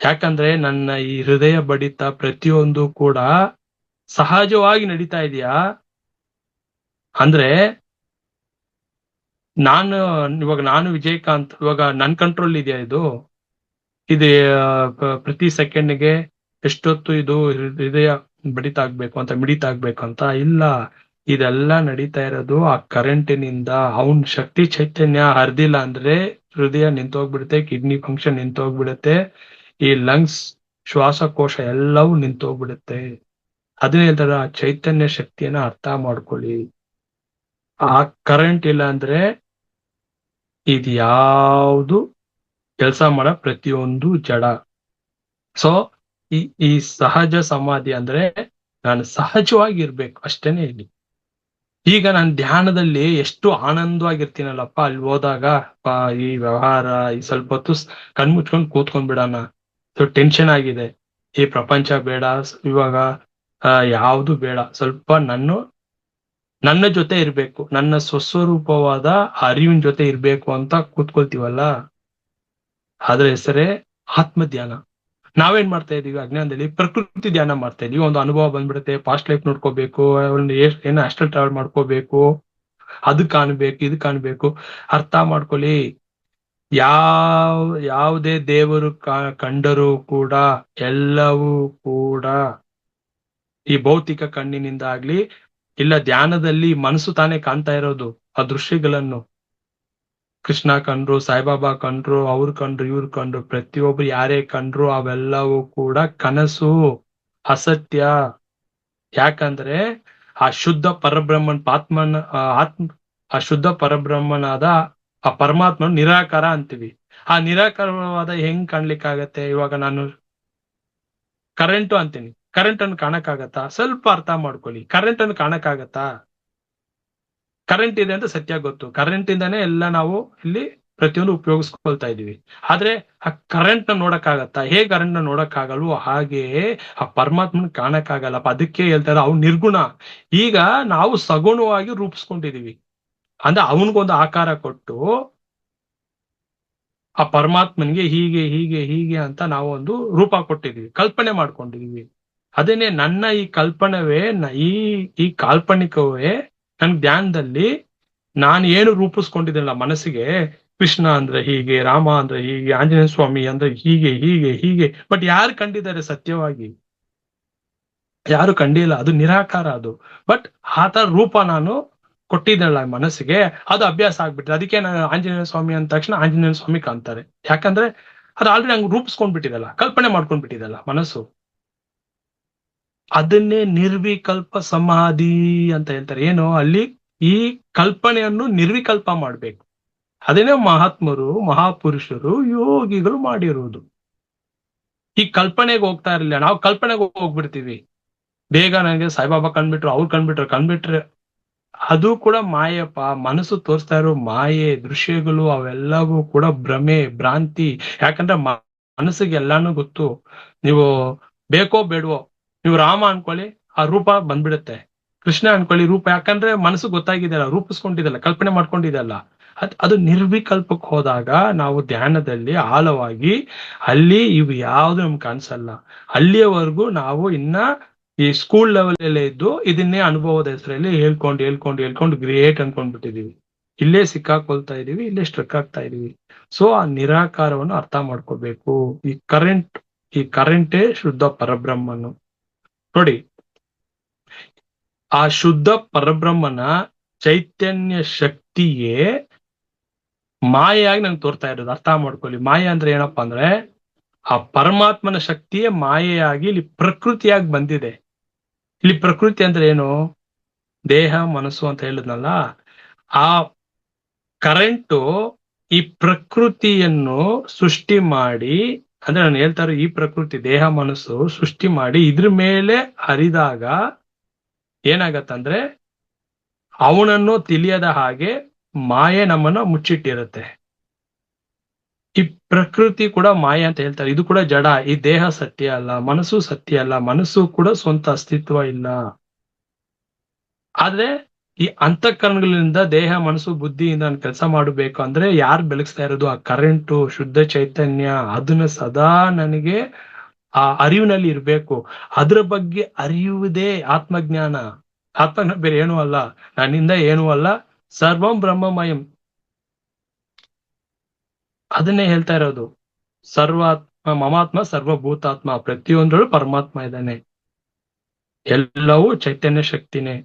Speaker 1: ಯಾಕಂದ್ರೆ ನನ್ನ ಈ ಹೃದಯ ಬಡಿತ ಪ್ರತಿಯೊಂದು ಕೂಡ ಸಹಜವಾಗಿ ನಡೀತಾ ಇದೆಯಾ ಅಂದ್ರೆ, ನಾನು ವಿಜಯಕಾಂತ್, ಇವಾಗ ನನ್ ಕಂಟ್ರೋಲ್ ಇದೆಯಾ ಇದು? ಇದು ಪ್ರತಿ ಸೆಕೆಂಡ್ಗೆ ಎಷ್ಟೊತ್ತು ಇದು ಹೃದಯ ಬಡಿತ ಆಗ್ಬೇಕು ಅಂತ, ಮಿಡಿತ ಆಗ್ಬೇಕು ಅಂತ ಇಲ್ಲ. ಇದೆಲ್ಲ ನಡೀತಾ ಇರೋದು ಆ ಕರೆಂಟಿನಿಂದ. ಅವನ್ ಶಕ್ತಿ ಚೈತನ್ಯ ಹರಿದಿಲ್ಲ ಅಂದ್ರೆ ಹೃದಯ ನಿಂತೋಗ್ಬಿಡುತ್ತೆ, ಕಿಡ್ನಿ ಫಂಕ್ಷನ್ ನಿಂತೋಗ್ಬಿಡುತ್ತೆ, ಈ ಲಂಗ್ಸ್ ಶ್ವಾಸಕೋಶ ಎಲ್ಲವೂ ನಿಂತೋಗ್ಬಿಡುತ್ತೆ. ಅದನ್ನ ಹೇಳ್ತಾರ, ಆ ಚೈತನ್ಯ ಶಕ್ತಿಯನ್ನ ಅರ್ಥ ಮಾಡ್ಕೊಳ್ಳಿ. ಆ ಕರೆಂಟ್ ಇಲ್ಲ ಅಂದ್ರೆ ಇದು ಯಾವುದು ಕೆಲಸ ಮಾಡೋ ಪ್ರತಿಯೊಂದು ಜಡ. ಸೊ ಈ ಸಹಜ ಸಮಾಧಿ ಅಂದ್ರೆ ನಾನು ಸಹಜವಾಗಿರ್ಬೇಕು ಅಷ್ಟೇನೆ. ಇಲ್ಲಿ ಈಗ ನಾನು ಧ್ಯಾನದಲ್ಲಿ ಎಷ್ಟು ಆನಂದವಾಗಿರ್ತೀನಲ್ಲಪ್ಪ, ಅಲ್ಲಿ ಹೋದಾಗ ಈ ವ್ಯವಹಾರ ಈ ಸ್ವಲ್ಪ ಹೊತ್ತು ಕಣ್ಮುಚ್ಕೊಂಡು ಕೂತ್ಕೊಂಡ್ ಬಿಡೋಣ, ಸೊ ಟೆನ್ಷನ್ ಆಗಿದೆ, ಈ ಪ್ರಪಂಚ ಬೇಡ ಇವಾಗ, ಯಾವುದು ಬೇಡ, ಸ್ವಲ್ಪ ನನ್ನ ಜೊತೆ ಇರ್ಬೇಕು, ನನ್ನ ಸ್ವಸ್ವರೂಪವಾದ ಅರಿವಿನ ಜೊತೆ ಇರ್ಬೇಕು ಅಂತ ಕೂತ್ಕೊಳ್ತೀವಲ್ಲ, ಅದ್ರ ಹೆಸರೇ ಆತ್ಮ ಧ್ಯಾನ. ನಾವೇನ್ ಮಾಡ್ತಾ ಇದೀವಿ ಅಜ್ಞಾನದಲ್ಲಿ? ಪ್ರಕೃತಿ ಧ್ಯಾನ ಮಾಡ್ತಾ ಇದೀವಿ. ಒಂದು ಅನುಭವ ಬಂದ್ಬಿಡುತ್ತೆ, ಪಾಸ್ಟ್ ಲೈಫ್ ನೋಡ್ಕೋಬೇಕು, ಒಂದು ಏನೋ ಅಸ್ಟ್ರಲ್ ಟ್ರಾವೆಲ್ ಮಾಡ್ಕೋಬೇಕು, ಅದು ಕಾಣ್ಬೇಕು, ಇದು ಕಾಣ್ಬೇಕು. ಅರ್ಥ ಮಾಡ್ಕೊಳ್ಳಿ, ಯಾವುದೇ ದೇವರು ಕಂಡರೂ ಕೂಡ ಎಲ್ಲವೂ ಕೂಡ ಈ ಭೌತಿಕ ಕಣ್ಣಿನಿಂದ ಆಗ್ಲಿ, ಇಲ್ಲ ಧ್ಯಾನದಲ್ಲಿ ಮನಸ್ಸು ತಾನೇ ಕಾಣ್ತಾ ಇರೋದು ಆ ದೃಶ್ಯಗಳನ್ನು. ಕೃಷ್ಣ ಕಂಡ್ರು, ಸಾಯಿಬಾಬಾ ಕಂಡ್ರು, ಅವ್ರು ಕಂಡ್ರು, ಇವ್ರು ಕಂಡ್ರು, ಪ್ರತಿಯೊಬ್ರು ಯಾರೇ ಕಂಡ್ರು ಅವೆಲ್ಲವೂ ಕೂಡ ಕನಸು, ಅಸತ್ಯ. ಯಾಕಂದ್ರೆ ಆ ಶುದ್ಧ ಪರಬ್ರಹ್ಮನ್ ಆ ಶುದ್ಧ ಪರಬ್ರಹ್ಮನಾದ ಆ ಪರಮಾತ್ಮ ನಿರಾಕಾರ ಅಂತೀವಿ. ಆ ನಿರಾಕಾರವಾದ ಹೆಂಗ್ ಕಾಣ್ಲಿಕ್ಕಾಗತ್ತೆ? ಇವಾಗ ನಾನು ಕರೆಂಟು ಅಂತೀನಿ, ಕರೆಂಟ್ ಅನ್ನು ಕಾಣಕ್ಕಾಗತ್ತಾ? ಸ್ವಲ್ಪ ಅರ್ಥ ಮಾಡ್ಕೊಳ್ಳಿ, ಕರೆಂಟ್ ಅನ್ನು ಕಾಣಕ್ಕಾಗತ್ತಾ? ಕರೆಂಟ್ ಇದೆ ಅಂತ ಸತ್ಯ ಗೊತ್ತು, ಕರೆಂಟ್ ಇಂದಾನೆ ಎಲ್ಲ ನಾವು ಇಲ್ಲಿ ಪ್ರತಿಯೊಂದು ಉಪಯೋಗಿಸ್ಕೊಳ್ತಾ ಇದೀವಿ. ಆದ್ರೆ ಆ ಕರೆಂಟ್ ನ ನೋಡಕ್ಕಾಗತ್ತಾ? ಹೇಗೆ ಕರೆಂಟ್ ನ ನೋಡಕ್ಕಾಗಲ್ವೋ ಹಾಗೆ ಆ ಪರಮಾತ್ಮನ ಕಾಣಕ್ಕಾಗಲ್ಲಪ್ಪ. ಅದಕ್ಕೆ ಹೇಳ್ತಾರೆ ಅವ್ನು ನಿರ್ಗುಣ. ಈಗ ನಾವು ಸಗುಣವಾಗಿ ರೂಪಿಸ್ಕೊಂಡಿದೀವಿ ಅಂದ್ರೆ ಅವನಿಗೊಂದು ಆಕಾರ ಕೊಟ್ಟು ಆ ಪರಮಾತ್ಮನ್ಗೆ ಹೀಗೆ ಹೀಗೆ ಹೀಗೆ ಅಂತ ನಾವು ಒಂದು ರೂಪ ಕೊಟ್ಟಿದೀವಿ, ಕಲ್ಪನೆ ಮಾಡ್ಕೊಂಡಿದೀವಿ. ಅದೇನೆ ನನ್ನ ಈ ಕಲ್ಪನವೇ, ಈ ಕಾಲ್ಪನಿಕವೇ ನನ್ ಧ್ಯಾನದಲ್ಲಿ ನಾನು ಏನು ರೂಪಿಸ್ಕೊಂಡಿದ್ದೀನಲ್ಲ ಮನಸ್ಸಿಗೆ, ಕೃಷ್ಣ ಅಂದ್ರೆ ಹೀಗೆ, ರಾಮ ಅಂದ್ರೆ ಹೀಗೆ, ಆಂಜನೇಯ ಸ್ವಾಮಿ ಅಂದ್ರೆ ಹೀಗೆ ಹೀಗೆ ಹೀಗೆ. ಬಟ್ ಯಾರು ಕಂಡಿದ್ದಾರೆ ಸತ್ಯವಾಗಿ? ಯಾರು ಕಂಡಿಲ್ಲ, ಅದು ನಿರಾಕಾರ ಅದು. ಬಟ್ ಆತರ ರೂಪ ನಾನು ಕೊಟ್ಟಿದ್ದಲ್ಲ ಮನಸ್ಸಿಗೆ, ಅದು ಅಭ್ಯಾಸ ಆಗ್ಬಿಟ್ಟಿದೆ. ಅದಕ್ಕೆ ನಾನು ಆಂಜನೇಯ ಸ್ವಾಮಿ ಅಂದ ತಕ್ಷಣ ಆಂಜನೇಯ ಸ್ವಾಮಿ ಕಾಣ್ತಾರೆ. ಯಾಕಂದ್ರೆ ಅದು ಆಲ್ರೆಡಿ ಹಂಗೆ ರೂಪಿಸ್ಕೊಂಡ್ಬಿಟ್ಟಿದಲ್ಲ, ಕಲ್ಪನೆ ಮಾಡ್ಕೊಂಡ್ಬಿಟ್ಟಿದಲ್ಲ ಮನಸ್ಸು. ಅದನ್ನೇ ನಿರ್ವಿಕಲ್ಪ ಸಮಾಧಿ ಅಂತ ಹೇಳ್ತಾರೆ. ಏನು ಅಲ್ಲಿ ಈ ಕಲ್ಪನೆಯನ್ನು ನಿರ್ವಿಕಲ್ಪ ಮಾಡ್ಬೇಕು. ಅದೇನೇ ಮಹಾತ್ಮರು, ಮಹಾಪುರುಷರು, ಯೋಗಿಗಳು ಮಾಡಿರುವುದು. ಈ ಕಲ್ಪನೆಗೆ ಹೋಗ್ತಾ ಇರಲಿಲ್ಲ, ನಾವು ಕಲ್ಪನೆಗೆ ಹೋಗ್ಬಿಡ್ತೀವಿ. ಬೇಗ ನನಗೆ ಸಾಯಿಬಾಬಾ ಕಂಡ್ಬಿಟ್ರು, ಅವ್ರು ಕಂಡ್ಬಿಟ್ರೆ ಅದು ಕೂಡ ಮಾಯೆಪ್ಪ. ಮನಸ್ಸು ತೋರಿಸ್ತಾ ಇರೋ ಮಾಯೆ, ದೃಶ್ಯಗಳು ಅವೆಲ್ಲವೂ ಕೂಡ ಭ್ರಮೆ, ಭ್ರಾಂತಿ. ಯಾಕಂದ್ರೆ ಮನಸ್ಸಿಗೆ ಎಲ್ಲಾನು ಗೊತ್ತು. ನೀವು ಬೇಕೋ ಬೇಡವೋ, ನೀವು ರಾಮ ಅನ್ಕೊಳ್ಳಿ, ಆ ರೂಪ ಬಂದ್ಬಿಡುತ್ತೆ. ಕೃಷ್ಣ ಅನ್ಕೊಳ್ಳಿ, ರೂಪ, ಯಾಕಂದ್ರೆ ಮನಸ್ಸು ಗೊತ್ತಾಗಿದೆಯಲ್ಲ, ರೂಪಿಸ್ಕೊಂಡಿದೆಲ್ಲ, ಕಲ್ಪನೆ ಮಾಡ್ಕೊಂಡಿದೆಲ್ಲ. ಅದು ನಿರ್ವಿಕಲ್ಪಕ್ಕೆ ಹೋದಾಗ ನಾವು ಧ್ಯಾನದಲ್ಲಿ ಆಳವಾಗಿ ಅಲ್ಲಿ ಇವು ಯಾವ್ದು ನಮ್ಗೆ ಕಾಣಿಸಲ್ಲ. ಅಲ್ಲಿಯವರೆಗೂ ನಾವು ಇನ್ನ ಈ ಸ್ಕೂಲ್ ಲೆವೆಲ್ ಅಲ್ಲೇ ಇದ್ದು ಇದನ್ನೇ ಅನುಭವದ ಹೆಸರಲ್ಲಿ ಹೇಳ್ಕೊಂಡು ಗ್ರೇಟ್ ಅನ್ಕೊಂಡ್ಬಿಟ್ಟಿದೀವಿ. ಇಲ್ಲೇ ಸಿಕ್ಕಾಕೊಳ್ತಾ ಇದೀವಿ, ಇಲ್ಲೇ ಸ್ಟ್ರಕ್ ಆಗ್ತಾ ಇದೀವಿ. ಸೊ ಆ ನಿರಾಕಾರವನ್ನು ಅರ್ಥ ಮಾಡ್ಕೋಬೇಕು. ಈ ಕರೆಂಟೇ ಶುದ್ಧ ಪರಬ್ರಹ್ಮನು. ನೋಡಿ, ಆ ಶುದ್ಧ ಪರಬ್ರಹ್ಮನ ಚೈತನ್ಯ ಶಕ್ತಿಯೇ ಮಾಯೆಯಾಗಿ ನಂಗೆ ತೋರ್ತಾ ಇರೋದು. ಅರ್ಥ ಮಾಡ್ಕೊಳ್ಳಿ. ಮಾಯೆ ಅಂದ್ರೆ ಏನಪ್ಪಾ ಅಂದ್ರೆ, ಆ ಪರಮಾತ್ಮನ ಶಕ್ತಿಯೇ ಮಾಯೆಯಾಗಿ ಇಲ್ಲಿ ಪ್ರಕೃತಿಯಾಗಿ ಬಂದಿದೆ. ಇಲ್ಲಿ ಪ್ರಕೃತಿ ಅಂದ್ರೆ ಏನು? ದೇಹ ಮನಸ್ಸು ಅಂತ ಹೇಳಿದ್ನಲ್ಲ, ಆ ಕರೆಂಟು ಈ ಪ್ರಕೃತಿಯನ್ನು ಸೃಷ್ಟಿ ಮಾಡಿ, ಅಂದ್ರೆ ನಾನು ಹೇಳ್ತಾ ಇರೋ ಈ ಪ್ರಕೃತಿ ದೇಹ ಮನಸ್ಸು ಸೃಷ್ಟಿ ಮಾಡಿ ಇದ್ರ ಮೇಲೆ ಹರಿದಾಗ ಏನಾಗತ್ತಂದ್ರೆ, ಅವನನ್ನು ತಿಳಿಯದ ಹಾಗೆ ಮಾಯೆ ನಮ್ಮನ್ನ ಮುಚ್ಚಿಟ್ಟಿರುತ್ತೆ. ಈ ಪ್ರಕೃತಿ ಕೂಡ ಮಾಯೆ ಅಂತ ಹೇಳ್ತಾರೆ. ಇದು ಕೂಡ ಜಡ. ಈ ದೇಹ ಸತ್ಯ ಅಲ್ಲ, ಮನಸ್ಸು ಸತ್ಯ ಅಲ್ಲ, ಮನಸ್ಸು ಕೂಡ ಸ್ವಂತ ಅಸ್ತಿತ್ವ ಇಲ್ಲ. ಆದ್ರೆ ಈ ಅಂತಃಕರಣಗಳಿಂದ ದೇಹ ಮನಸ್ಸು ಬುದ್ಧಿಯಿಂದ ನಾನು ಕೆಲಸ ಮಾಡಬೇಕು ಅಂದ್ರೆ ಯಾರು ಬೆಳಗಿಸ್ತಾ ಇರೋದು? ಆ ಕರೆಂಟು, ಶುದ್ಧ ಚೈತನ್ಯ. ಅದನ್ನ ಸದಾ ನನಗೆ ಆ ಅರಿವಿನಲ್ಲಿ ಇರ್ಬೇಕು. ಅದ್ರ ಬಗ್ಗೆ ಅರಿಯುವುದೇ ಆತ್ಮಜ್ಞಾನ. ಆತ್ಮಜ್ಞಾನ ಬೇರೆ ಏನೂ ಅಲ್ಲ, ನನ್ನಿಂದ ಏನೂ ಅಲ್ಲ, ಸರ್ವಂ ಬ್ರಹ್ಮಮಯಂ. ಅದನ್ನೇ ಹೇಳ್ತಾ ಇರೋದು. ಸರ್ವಾತ್ಮ ಮಮಾತ್ಮ ಸರ್ವಭೂತಾತ್ಮ. ಪ್ರತಿಯೊಂದರಲ್ಲೂ ಪರಮಾತ್ಮ ಇದ್ದಾನೆ. ಎಲ್ಲವೂ ಚೈತನ್ಯ ಶಕ್ತಿನೇ.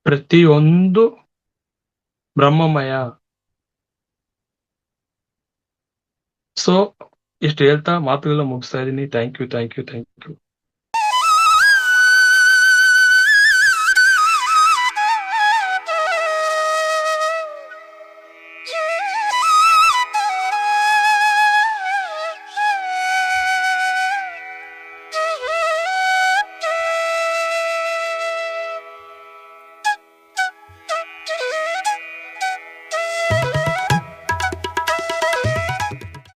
Speaker 1: ಪ್ರತಿಯೊಂದು ಬ್ರಹ್ಮಮಯ. ಸೊ ಇಷ್ಟು ಹೇಳ್ತಾ ಮಾತುಗಳನ್ನ ಮುಗಿಸ್ತಾ ಇದೀನಿ. Thank you.